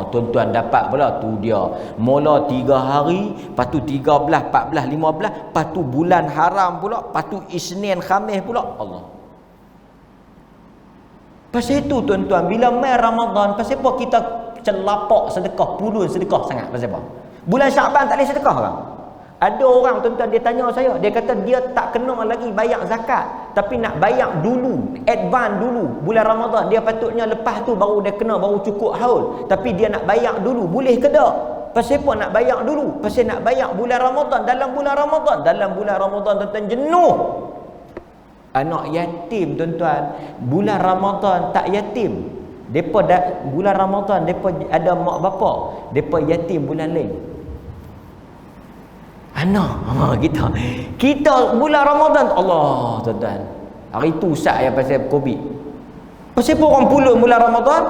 Tuan-tuan dapat pula tu dia. Mula 3 hari, lepas tu 13, 14, 15, lepas tu bulan haram pula, lepas tu Isnin, Khamis pula. Allah. Pasal itu tuan-tuan, bila mai Ramadan, pasal apa kita celapak sedekah, pulun sedekah sangat. Pasal apa? Bulan Syaban tak boleh sedekah orang. Ada orang tuan-tuan dia tanya saya, dia kata dia tak kena lagi bayar zakat, tapi nak bayar dulu, advance dulu bulan Ramadan. Dia patutnya lepas tu baru dia kena, baru cukup haul, tapi dia nak bayar dulu. Boleh ke tak? Pasal apa nak bayar dulu? Pasal nak bayar bulan Ramadan. Dalam bulan Ramadan tuan-tuan jenuh anak yatim tuan-tuan. Bulan Ramadan tak yatim. Depa bulan Ramadan depa ada mak bapak, depa yatim bulan lain. Anak kita bulan Ramadan, Allah tuan-tuan. Hari tu Ustaz yang pasal Covid. Pasal apa orang pulun bulan Ramadan?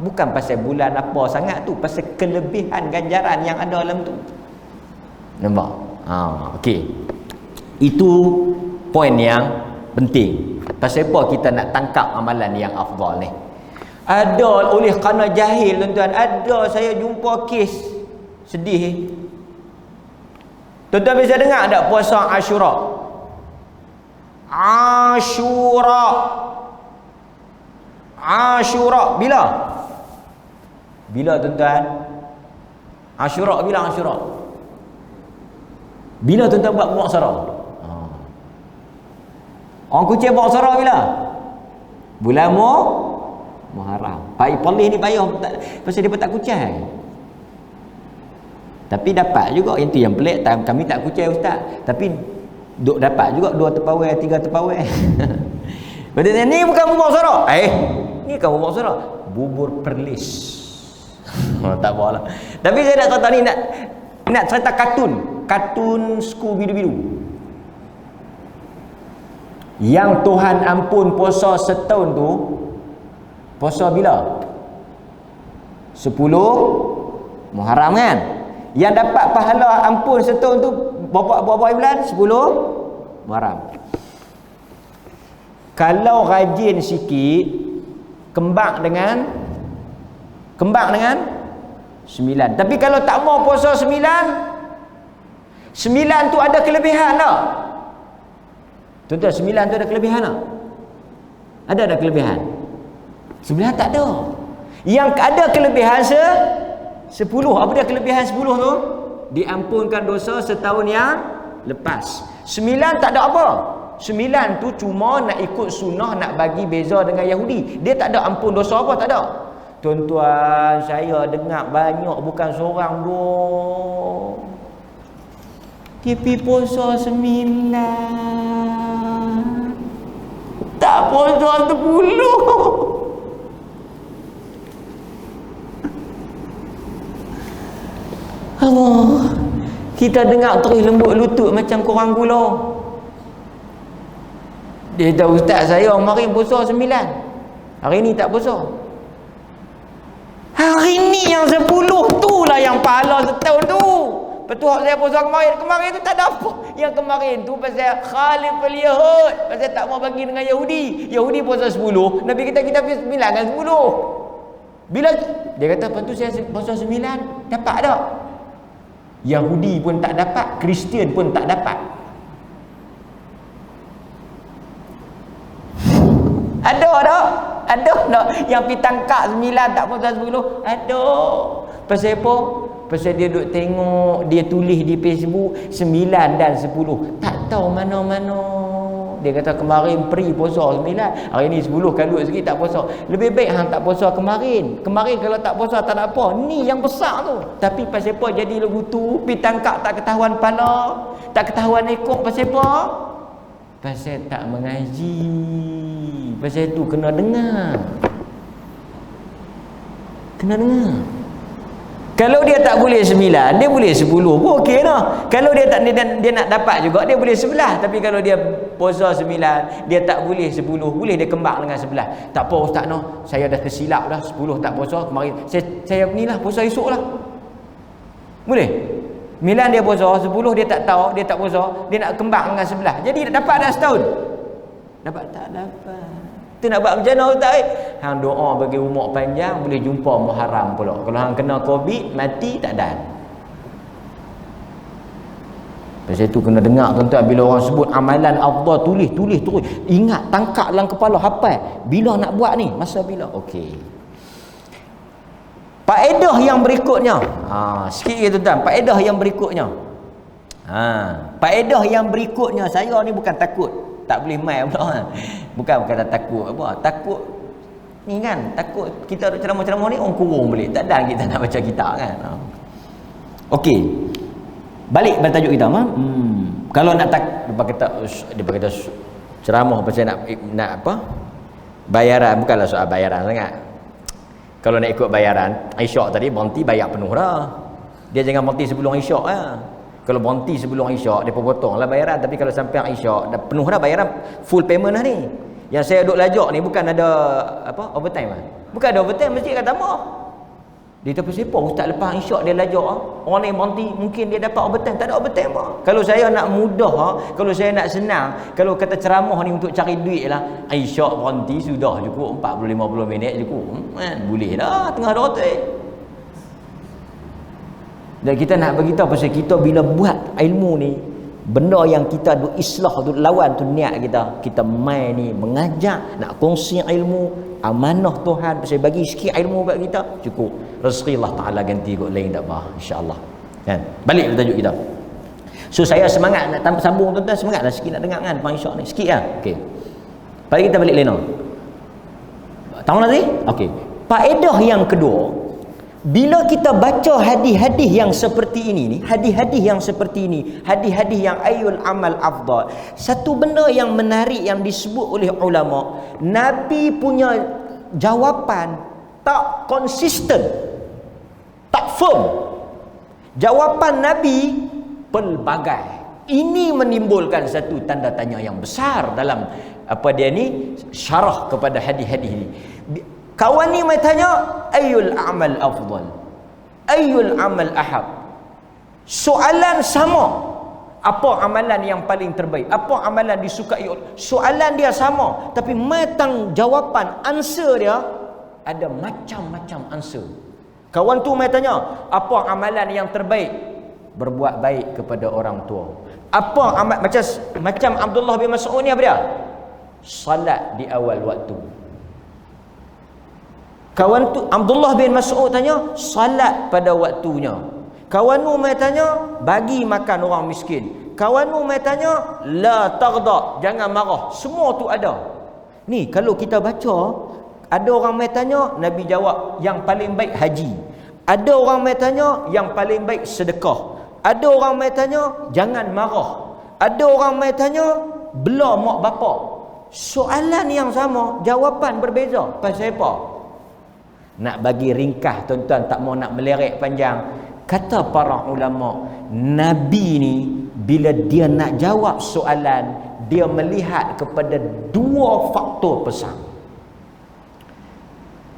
Bukan pasal bulan apa sangat tu, pasal kelebihan ganjaran yang ada dalam tu. Nampak? Okey. Itu poin yang penting. Pasal apa kita nak tangkap amalan yang afdal ni? Ada oleh kerana jahil tuan-tuan, ada saya jumpa kes sedih. Tuan-tuan bisa dengar tak puasa Ashura? Ashura bila? Bila tuan-tuan? Ashura bila Ashura? Bila tuan-tuan buat muaksara? Orang Kuching muaksara bila? Bulan Muharram. Pai polih ni payah pasal dia tak kucai. Tapi dapat juga, itu yang pelik. Kami tak kucai ustaz, tapi duk dapat juga 2 tepawai 3 tepawai. Berarti ni bukan bubur sorok. Ni kan bubur sorok, bubur perlis. Tak apalah. Tapi saya nak kata ni nak cerita kartun Scooby-Doo. Yang Tuhan ampun puasa setahun tu, puasa bila? 10 Muharram kan? Yang dapat pahala ampun setahun tu berapa bulan? 10 Muharram. Kalau rajin sikit, kembang dengan 9. Tapi kalau tak mau puasa 9 tu ada kelebihan tak? Tuan-tuan, 9 tu ada kelebihan tak? Ada kelebihan? 9 tak ada. Yang ada kelebihan 10. Apa dia kelebihan 10 tu? Diampunkan dosa setahun yang lepas. 9 tak ada apa. 9 tu cuma nak ikut sunnah, nak bagi beza dengan Yahudi. Dia tak ada ampun dosa apa, tak ada. Tuan-tuan, saya dengar banyak, bukan seorang dua. Dia pergi puasa 9. Tak puasa 10. Allah, kita dengar terus lembut lutut macam korang gula. Dia tahu ustaz saya kemarin puasa 9. Hari ni tak puasa. Hari ni yang 10 tu lah yang pahala setahun tu. Betul saya puasa kemarin tu tak ada apa. Yang kemarin tu pasal Khalif al-Yahud, pasal tak mau bagi dengan Yahudi. Yahudi puasa 10, Nabi kita 9 kan 10. Bila dia kata lepas tu saya puasa 9, dapat tak? Yahudi pun tak dapat, Kristian pun tak dapat. Ada tak yang pergi tangkap 9 tak puasa 10? Ada. Pasal apa? Pasal dia duk tengok, dia tulis di Facebook 9 dan 10. Tak tahu mana-mana. Dia kata kemarin puasa 9, hari ni 10 kalut sikit tak puasa. Lebih baik hang tak puasa kemarin. Kemarin kalau tak puasa tak ada apa. Ni yang besar tu. Tapi pasal apa jadi lagu tu? Pergi tangkap tak ketahuan pala, tak ketahuan ekor. Pasal apa? Pasal tak mengaji. Pasal tu kena dengar. Kalau dia tak boleh 9, dia boleh 10 pun okey dah. Kalau dia tak dia nak dapat juga, dia boleh 11. Tapi kalau dia puasa 9, dia tak boleh 10, boleh dia kembang dengan 11. Tak apa ustaz noh, saya dah tersilap dah 10 tak puasa kemarin. Saya nilah puasa esok lah. Boleh? 9 dia puasa, 10 dia tak tahu, dia tak puasa, dia nak kembang dengan 11. Jadi dia dapat dah setahun. Dapat tak dapat. Kita nak buat macam mana ustaz? Hang doa bagi umur panjang, boleh jumpa Muharram pula. Kalau hang kena Covid, mati tak ada. Pasal itu kena dengar tuan-tuan, bila orang sebut amalan afdal, tulis. Ingat, tangkap dalam kepala, hafal. Bila nak buat ni? Masa bila? Okey. Faedah yang berikutnya. Sikit lagi tuan-tuan, faedah yang berikutnya. Faedah yang berikutnya, saya ni bukan takut tak boleh mai pula. Bukan kata takut apa. Takut ni kan, takut kita ceramah-ceramah ni orang kurung boleh. Tak ada kita nak baca kitab kan. Okey. Balik pada tajuk kita kalau nak dia kata ceramah pasal nak apa? Bayaran, bukanlah soal bayaran sangat. Kalau nak ikut bayaran, Isyak tadi berhenti bayar penuh dah. Dia jangan berhenti sebelum Isyak lah. Kalau berhenti sebelum Isyak, dia potong lah bayaran. Tapi kalau sampai Isyak dah penuh dah bayaran, full payment lah ni. Yang saya duduk lajak ni bukan ada apa overtime lah. Bukan ada overtime, mesti kat tambah. Dia tak apa-apa, ustaz lepas Isyak dia lajak orang ni berhenti, mungkin dia dapat overtime. Tak ada overtime lah. Kalau saya nak mudah, kalau saya nak senang, kalau kata ceramah ni untuk cari duit lah, Isyak berhenti sudah cukup 40-50 minit cukup. Boleh dah tengah rotate. Dan kita nak beritahu pasal kita bila buat ilmu ni, benda yang kita duk islah, duk lawan tu niat kita mai ni mengajar, nak kongsi ilmu, amanah Tuhan, pasal bagi sikit ilmu kat kita cukup. Rezeki Allah Taala ganti kot lain tak apa, insya-Allah. Kan? Balik ke tajuk kita. So saya semangat nak sambung tuan-tuan, semangatlah sikit nak dengar kan Bang Isyak ni, sikit lah. Okey. Balik kita balik lena. Tahu nanti? Okey. Faedah yang kedua, bila kita baca hadis-hadis yang seperti ini ni, hadis-hadis yang seperti ini, hadis-hadis yang ayul amal afdal, satu benda yang menarik yang disebut oleh ulama, Nabi punya jawapan tak konsisten, tak firm. Jawapan Nabi pelbagai. Ini menimbulkan satu tanda tanya yang besar dalam apa dia ni syarah kepada hadis-hadis ini. Kawan ni mai tanya, ayul amal afdal, ayul amal ahab. Soalan sama, apa amalan yang paling terbaik, apa amalan disukai. Soalan dia sama, tapi matang jawapan, answer dia ada macam-macam answer. Kawan tu mai tanya, apa amalan yang terbaik? Berbuat baik kepada orang tua. Apa amal macam Abdullah bin Mas'ud ni apa dia? Salat di awal waktu. Kawan tu Abdullah bin Mas'ud tanya, salat pada waktunya. Kawan tu mai tanya, bagi makan orang miskin. Kawan tu mai tanya, la taghda, jangan marah. Semua tu ada. Ni kalau kita baca, ada orang mai tanya, Nabi jawab yang paling baik haji. Ada orang mai tanya yang paling baik sedekah. Ada orang mai tanya jangan marah. Ada orang mai tanya bela mak bapak. Soalan yang sama, jawapan berbeza. Pasal apa? Nak bagi ringkas tuan-tuan, tak mau nak meleret panjang. Kata para ulama, Nabi ni bila dia nak jawab soalan, dia melihat kepada dua faktor besar.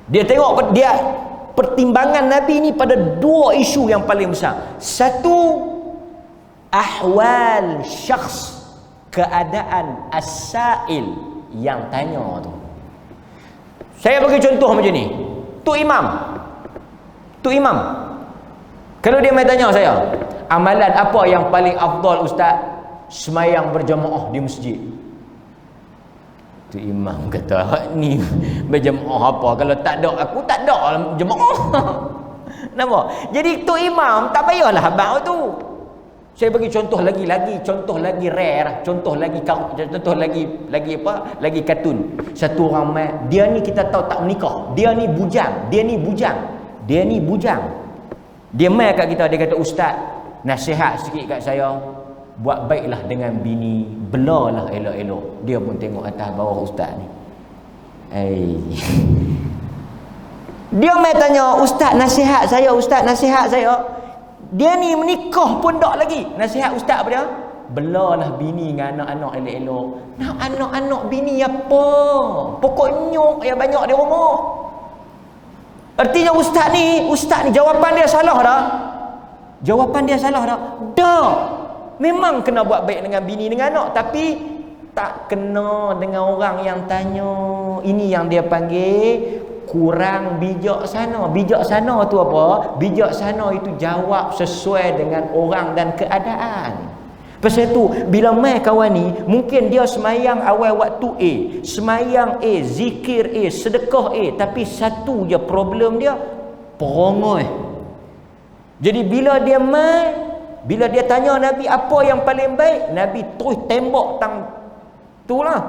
Dia tengok, dia pertimbangan Nabi ni pada dua isu yang paling besar. Satu, ahwal syakhs, keadaan as-sa'il yang tanya tu. Saya bagi contoh macam ni. Tu imam. Kalau dia mai tanya saya, amalan apa yang paling afdal ustaz? Semayang berjamaah di masjid. Tu imam kata, ni berjamaah apa? Kalau tak ada, aku tak ada jemaah. Nampak? Jadi tu imam tak payahlah abang tu. Saya bagi contoh lagi rare, contoh lagi apa? Lagi kartun. Satu orang mai, dia ni kita tahu tak menikah. Dia ni bujang. Dia mai kat kita, dia kata, ustaz, nasihat sikit kat saya, buat baiklah dengan bini, belalah elok-elok. Dia pun tengok atas bawah ustaz ni. Dia mai tanya, ustaz nasihat saya. Dia ni menikah pun tak lagi. Nasihat ustaz apa dia? Belalah bini dengan anak-anak elok-elok. Nak anak-anak bini apa? Pokok nyok yang banyak di rumah. Artinya ustaz ni jawapan dia salah dah. Dah. Memang kena buat baik dengan bini dengan anak, tapi tak kena dengan orang yang tanya. Ini yang dia panggil kurang bijaksana. Bijaksana tu apa? Bijaksana itu jawab sesuai dengan orang dan keadaan. Pasal tu bila mai kawan ni, mungkin dia semayang awal waktu A, semayang A, zikir A, sedekah A, tapi satu je problem dia, Perongoi. Jadi bila dia tanya Nabi apa yang paling baik, Nabi terus tembak tang itulah.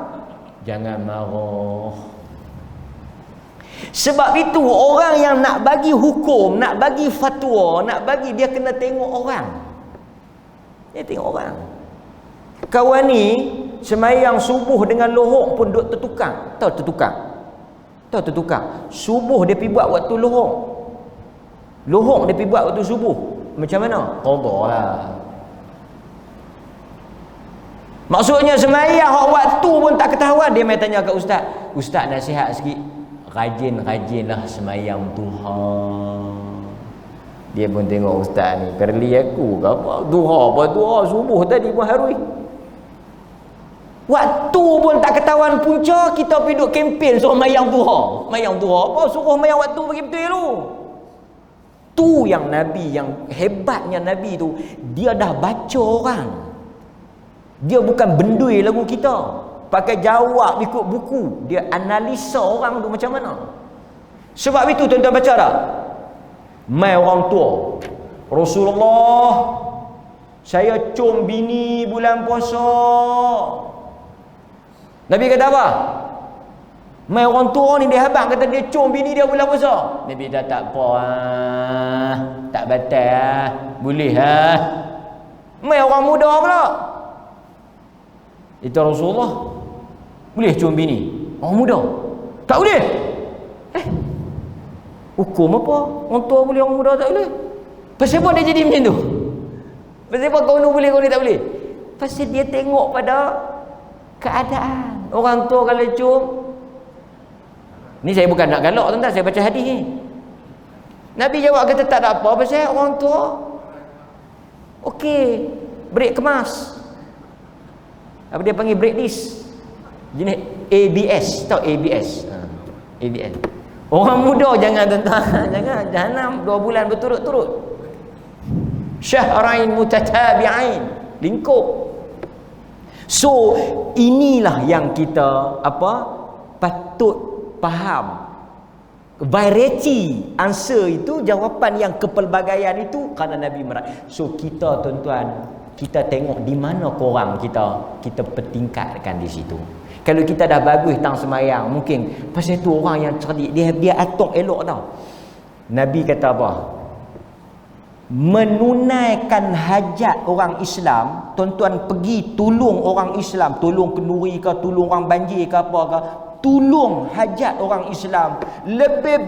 Jangan marah. Sebab itu orang yang nak bagi hukum, nak bagi fatwa, nak bagi, dia kena tengok orang. Dia tengok orang. Kawan ni semayang subuh dengan lohok pun duk tertukar. Tahu tertukar. Subuh dia pergi buat waktu lohok. Lohok dia pergi buat waktu subuh. Macam mana? Qadha lah. Maksudnya semayang waktu pun tak ketahuan. Dia mai tanya kat ustaz. Ustaz nasihat sikit. Rajin-rajinlah semayang duha. Dia pun tengok ustaz ni, perli aku ke apa? Duha subuh tadi pun harus. Waktu pun tak ketahuan punca, kita pergi duduk kempen suruh mayang duha. Mayang duha apa? Suruh mayang waktu bagi betul tu. Tu yang Nabi, yang hebatnya Nabi tu, dia dah baca orang. Dia bukan bendui lagu kita. Pakai jawab ikut buku. Dia analisa orang tu macam mana. Sebab itu tuan-tuan baca tak? Mai orang tua. Rasulullah, saya cum bini bulan puasa. Nabi kata apa? Mai orang tua ni dia habaq kata dia cum bini dia bulan puasa. Nabi dah tak apa ah. Tak batal ah. Boleh ah. Mai orang muda pula. Itu Rasulullah. Boleh cum bini orang muda? Tak boleh. Hukum apa? Orang tua boleh, orang muda tak boleh? Pasal apa dia jadi macam tu? Pasal apa kau ni boleh, kau ni tak boleh? Pasal dia tengok pada keadaan. Orang tua kalau cum, ni saya bukan nak galak tuan-tuan, saya baca hadis ni. Nabi jawab kata tak ada apa, pasal orang tua okey, break kemas. Apa dia panggil, break dis. Jenis ABS, tahu ABS? ABS. Orang muda jangan tuan-tuan, jangan jahanam 2 bulan berturut-turut. Syahrain mutatabi'ain, lingkup. So inilah yang kita patut faham. Variety answer itu, jawapan yang kepelbagaian itu kerana Nabi So kita tuan-tuan, kita tengok di mana korang kita pertingkatkan di situ. Kalau kita dah bagus tang semayang, mungkin pasal tu orang yang cerdik, dia atok elok tau. Nabi kata apa? Menunaikan hajat orang Islam, tuan-tuan pergi tolong orang Islam, tolong kenduri ke, tolong orang banjir ke apa ke, tolong hajat orang Islam lebih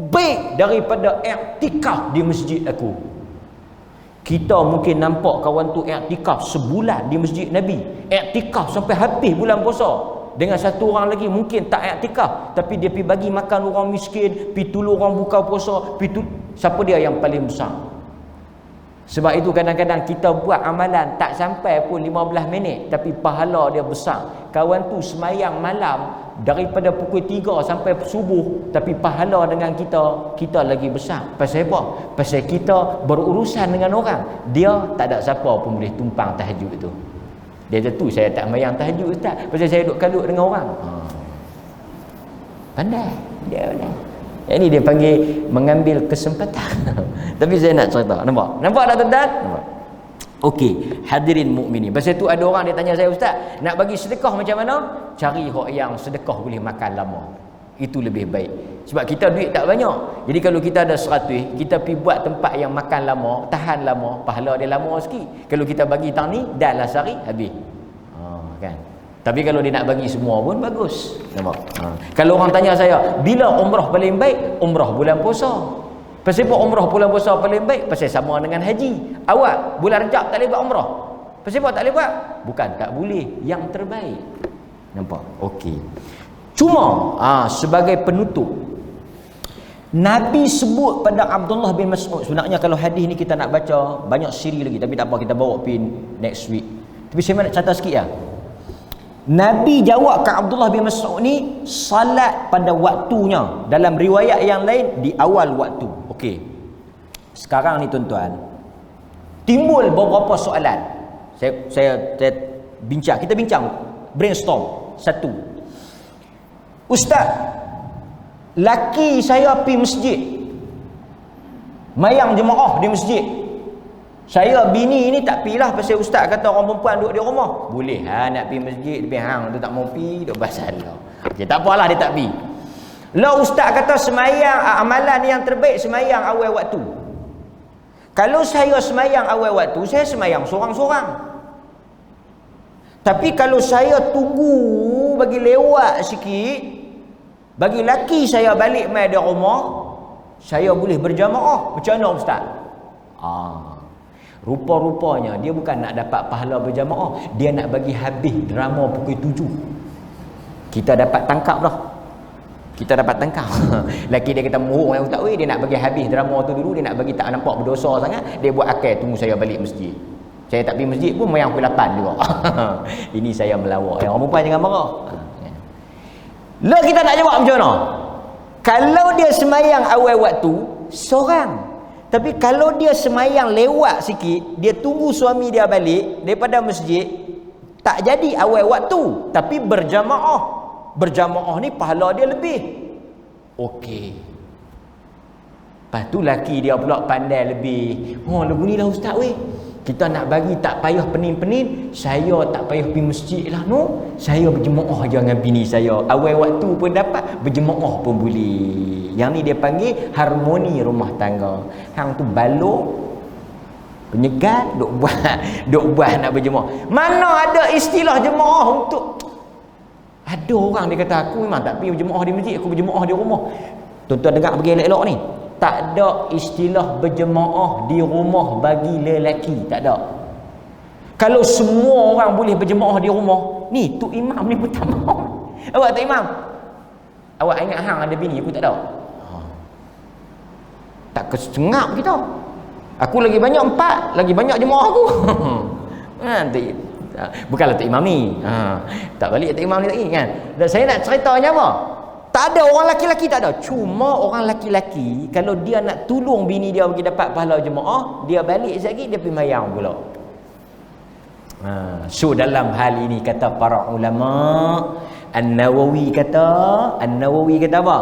baik daripada iktikaf di masjid aku. Kita mungkin nampak kawan tu iktikaf sebulan di masjid Nabi, iktikaf sampai habis bulan puasa. Dengan satu orang lagi mungkin tak iktikaf, tapi dia pergi bagi makan orang miskin, pergi tolong orang buka puasa, siapa dia yang paling besar? Sebab itu kadang-kadang kita buat amalan tak sampai pun 15 minit, tapi pahala dia besar. Kawan tu semayang malam daripada pukul 3 sampai subuh, tapi pahala dengan kita lagi besar. Pasal apa? Pasal kita berurusan dengan orang. Dia tak ada siapa pun boleh tumpang tahajud tu. Dia tu saya tak mayang tahajud ustaz, pasal saya duduk kalut dengan orang. Pandai dia pandai. Ini dia panggil mengambil kesempatan. Tapi saya nak cerita, nampak tak tuan-tuan? Nampak. Okey, hadirin mukminin. Pasal tu ada orang dia tanya saya, ustaz, nak bagi sedekah macam mana? Cari hak yang sedekah boleh makan lama. Itu lebih baik. Sebab kita duit tak banyak. Jadi kalau kita ada 100, kita pergi buat tempat yang makan lama, tahan lama, pahala dia lama sikit. Kalau kita bagi tang ni, dah lah sehari habis. Kan? Tapi kalau dia nak bagi semua pun bagus. Nampak? Kalau orang tanya saya, bila umrah paling baik? Umrah bulan puasa. Pasal apa umrah bulan puasa paling baik? Pasal sama dengan haji. Awak bulan Rejab tak boleh buat umrah. Pasal apa tak boleh buat? Bukan tak boleh, yang terbaik. Nampak? Okey. Cuma sebagai penutup, Nabi sebut pada Abdullah bin Mas'ud. Sebenarnya kalau hadis ni kita nak baca banyak siri lagi, tapi tak apa, kita bawa pergi next week. Tapi saya nak catat sikit lah. Nabi jawab ke Abdullah bin Mas'ud ni salat pada waktunya. Dalam riwayat yang lain di awal waktu. Okey. Sekarang ni tuan-tuan, timbul beberapa soalan. Saya bincang, kita bincang, brainstorm. Satu. Ustaz, laki saya pergi masjid. mayang jemaah di masjid. Saya bini ni tak pilah pasal ustaz kata orang perempuan duduk di rumah. Boleh nak pergi masjid, tapi hang tu tak mau pergi, duk basalah. Okey, tak apalah dia tak pergi. Lah ustaz kata semayang amalan yang terbaik semayang awal waktu. Kalau saya semayang awal waktu, saya semayang sorang-sorang. Tapi kalau saya tunggu bagi lewat sikit, bagi laki saya balik mai dari rumah, saya boleh berjamaah. Macam mana ustaz? Rupa-rupanya dia bukan nak dapat pahala berjamaah, dia nak bagi habis drama pukul 7. Kita dapat tangkap dah. Kita dapat tangkap. Laki dia kata murung yang ustaz, dia nak bagi habis drama tu dulu, dia nak bagi tak nampak berdosa sangat, dia buat akal tunggu saya balik masjid. Saya tak pergi masjid pun mayang pukul 8 juga. Ini saya melawak. Orang perempuan jangan marah. Lah kita nak jawab macam mana? Kalau dia semayang awal waktu, seorang. Tapi kalau dia semayang lewat sikit, dia tunggu suami dia balik daripada masjid, tak jadi awal waktu, tapi berjamaah. Berjamaah ni pahala dia lebih. Okey. Lepas tu laki dia pula pandai lebih. Lagu ni lah ustaz weh. Kita nak bagi tak payah pening-pening, saya tak payah pergi masjid lah no. Saya berjemaah je dengan bini saya. Awal waktu pun dapat, berjemaah pun boleh. Yang ni dia panggil harmoni rumah tangga. Hang tu balok penyegat duk buat nak berjemaah. Mana ada istilah jemaah untuk ada orang dia kata aku memang tak pergi berjemaah di masjid, aku berjemaah di rumah. Tuan-tuan dengar bagi elok-elok ni. Tak ada istilah berjemaah di rumah bagi lelaki, tak ada. Kalau semua orang boleh berjemaah di rumah, ni tu imam ni pun tak mahu. Awak tak imam? Awak ingat hang ada bini, aku tak ada. Tak kesengap kita. Aku lagi banyak 4, lagi banyak jemaah aku. Bukanlah tak imam ni. Tak balik tak imam ni lagi kan. Dan saya nak ceritanya apa? Tak ada orang laki-laki, tak ada. Cuma orang laki-laki kalau dia nak tolong bini dia bagi dapat pahala jemaah, dia balik sekejap dia pergi mayang pula. So dalam hal ini kata para ulama, An-Nawawi kata apa?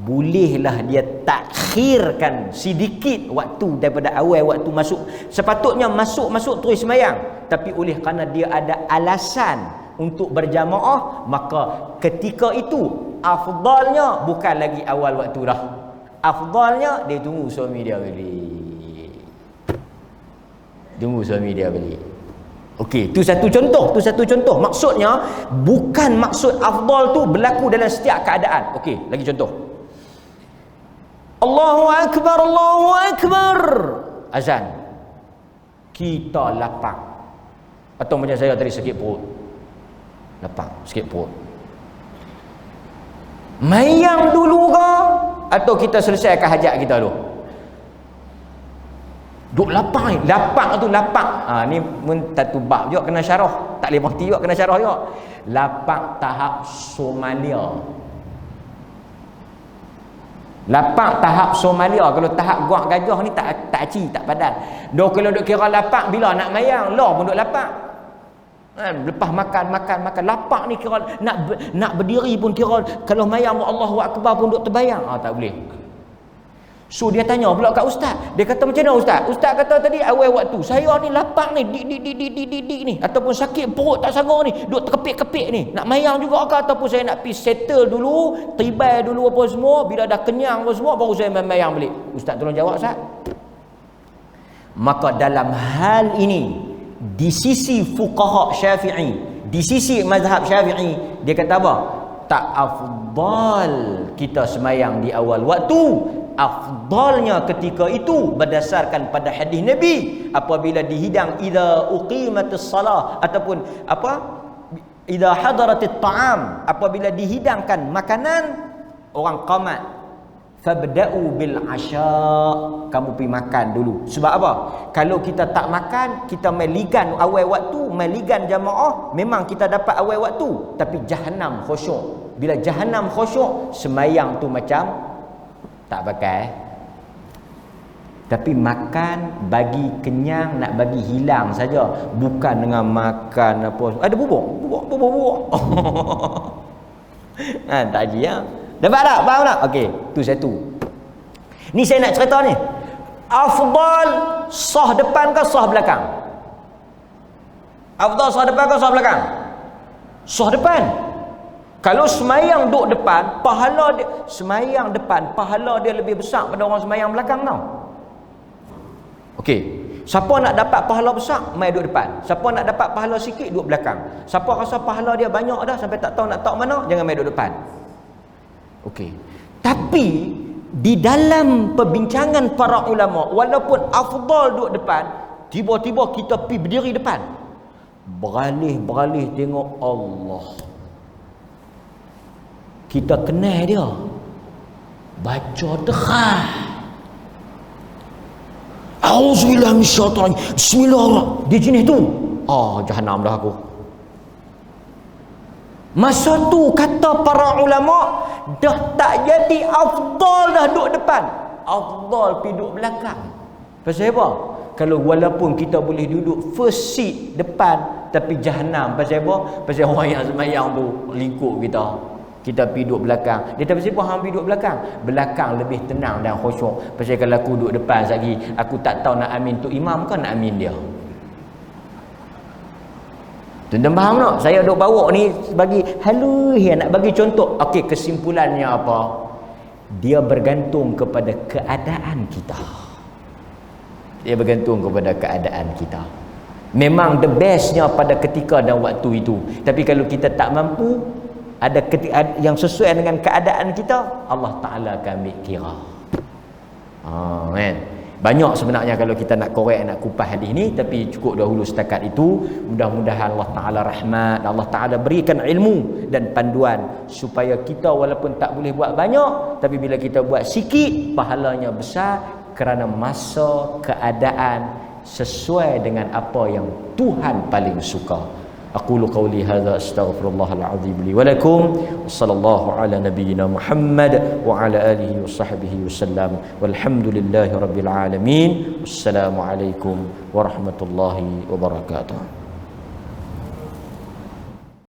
Bolehlah dia takhirkan sedikit waktu daripada awal waktu masuk. Sepatutnya masuk terus mayang, tapi oleh kerana dia ada alasan untuk berjamaah, maka ketika itu afdalnya bukan lagi awal waktu dah. Afdalnya dia tunggu suami dia balik. Tunggu suami dia balik. Okey, tu satu contoh. Maksudnya bukan maksud afdal tu berlaku dalam setiap keadaan. Okey, lagi contoh. Allahu akbar, Allahu akbar. Azan. Kita lapang. Atau macam saya tadi sakit perut. Lapang sikit perut. Mayang dulu ke atau kita selesaikan hajat kita dulu? Duk lapang ni. Lapang tu lapang. Ni pun satu bab juga kena syarah. Tak boleh berhenti juga kena syarah juga. Lapang tahap Somalia. Lapang tahap Somalia. Kalau tahap guak gajah ni tak aci, tak padan. Kalau duk kira lapang bila nak mayang, lah pun duk lapang. Lepas makan lapang ni kira nak berdiri pun kira kalau mayang Allahu akbar pun duk terbayang. Tak boleh. So dia tanya pula kat ustaz. Dia kata macam mana ustaz? Ustaz kata tadi awal waktu saya ni lapang ni dik ni ataupun sakit perut tak sanggup ni, duk terkepik-kepik ni. Nak mayang juga ke ataupun saya nak pergi settle dulu, tibai dulu apa semua, bila dah kenyang apa semua baru saya mayang balik. Ustaz tolong jawab ustaz. Maka dalam hal ini di sisi fuqaha Syafi'i, di sisi mazhab Syafi'i, dia kata apa? Tak afdal kita semayang di awal waktu. Afdalnya ketika itu berdasarkan pada hadis Nabi apabila dihidang idza uqimatis salah ataupun apa? Idza hadaratit ta'am, apabila dihidangkan makanan, orang qamat fabda'u bil asya, kamu pergi makan dulu. Sebab apa? Kalau kita tak makan, kita meligan awal waktu, meligan jamaah, memang kita dapat awal waktu, tapi jahanam khusyuk. Bila jahanam khusyuk, semayang tu macam tak pakai. Tapi makan bagi kenyang, nak bagi hilang saja, bukan dengan makan apa. Ada bubuk. Tak aji ya. Dapat tak? Faham tak? Okey, tu satu. Ni saya nak cerita ni. afdal sah depan ke sah belakang? Afdal sah depan ke sah belakang? Sah depan. Kalau semayang duduk depan, pahala dia, semayang depan, pahala dia lebih besar pada orang semayang belakang tau. Okey, siapa nak dapat pahala besar, mai duduk depan. Siapa nak dapat pahala sikit, duduk belakang. Siapa rasa pahala dia banyak dah sampai tak tahu nak tahu mana, jangan mai duduk depan. Okey. Tapi di dalam perbincangan para ulama, walaupun afdal duduk depan, tiba-tiba kita pergi berdiri depan. Beralih-beralih tengok Allah. Kita kenal dia. Baca derah. Auzubillahi minasyaitanir rajim. Bismillahirrahmanirrahim. Di sini tu. Jahanam dah aku. Masa tu kata para ulama, dah tak jadi afdal dah duduk depan. Afdal pergi duduk belakang. Pasal apa? Kalau walaupun kita boleh duduk first seat depan, tapi jahanam. Pasal apa? Pasal orang yang semayang tu lingkup kita. Kita pergi duduk belakang. Dia tak pasal apa hang pergi duduk belakang? Belakang lebih tenang dan khusyuk. Pasal kalau aku duduk depan lagi, aku tak tahu nak amin tu imam ke nak amin dia. Tuan-tuan faham tak? Saya duk bawa ni bagi halus, nak bagi contoh. Okey, kesimpulannya apa? Dia bergantung kepada keadaan kita. Dia bergantung kepada keadaan kita. Memang the bestnya pada ketika dan waktu itu. Tapi kalau kita tak mampu, ada yang sesuai dengan keadaan kita, Allah Ta'ala akan ambil kira. Kan? Banyak sebenarnya kalau kita nak korek, nak kupas hadis ni, tapi cukup dahulu setakat itu. Mudah-mudahan Allah Ta'ala rahmat, Allah Ta'ala berikan ilmu dan panduan supaya kita walaupun tak boleh buat banyak, tapi bila kita buat sikit, pahalanya besar kerana masa keadaan sesuai dengan apa yang Tuhan paling suka. أقول قولي هذا أستغفر الله العظيم لي ولكم وصلى الله على نبينا محمد وعلى آله وصحبه وسلم والحمد لله رب العالمين والسلام عليكم ورحمة الله وبركاته.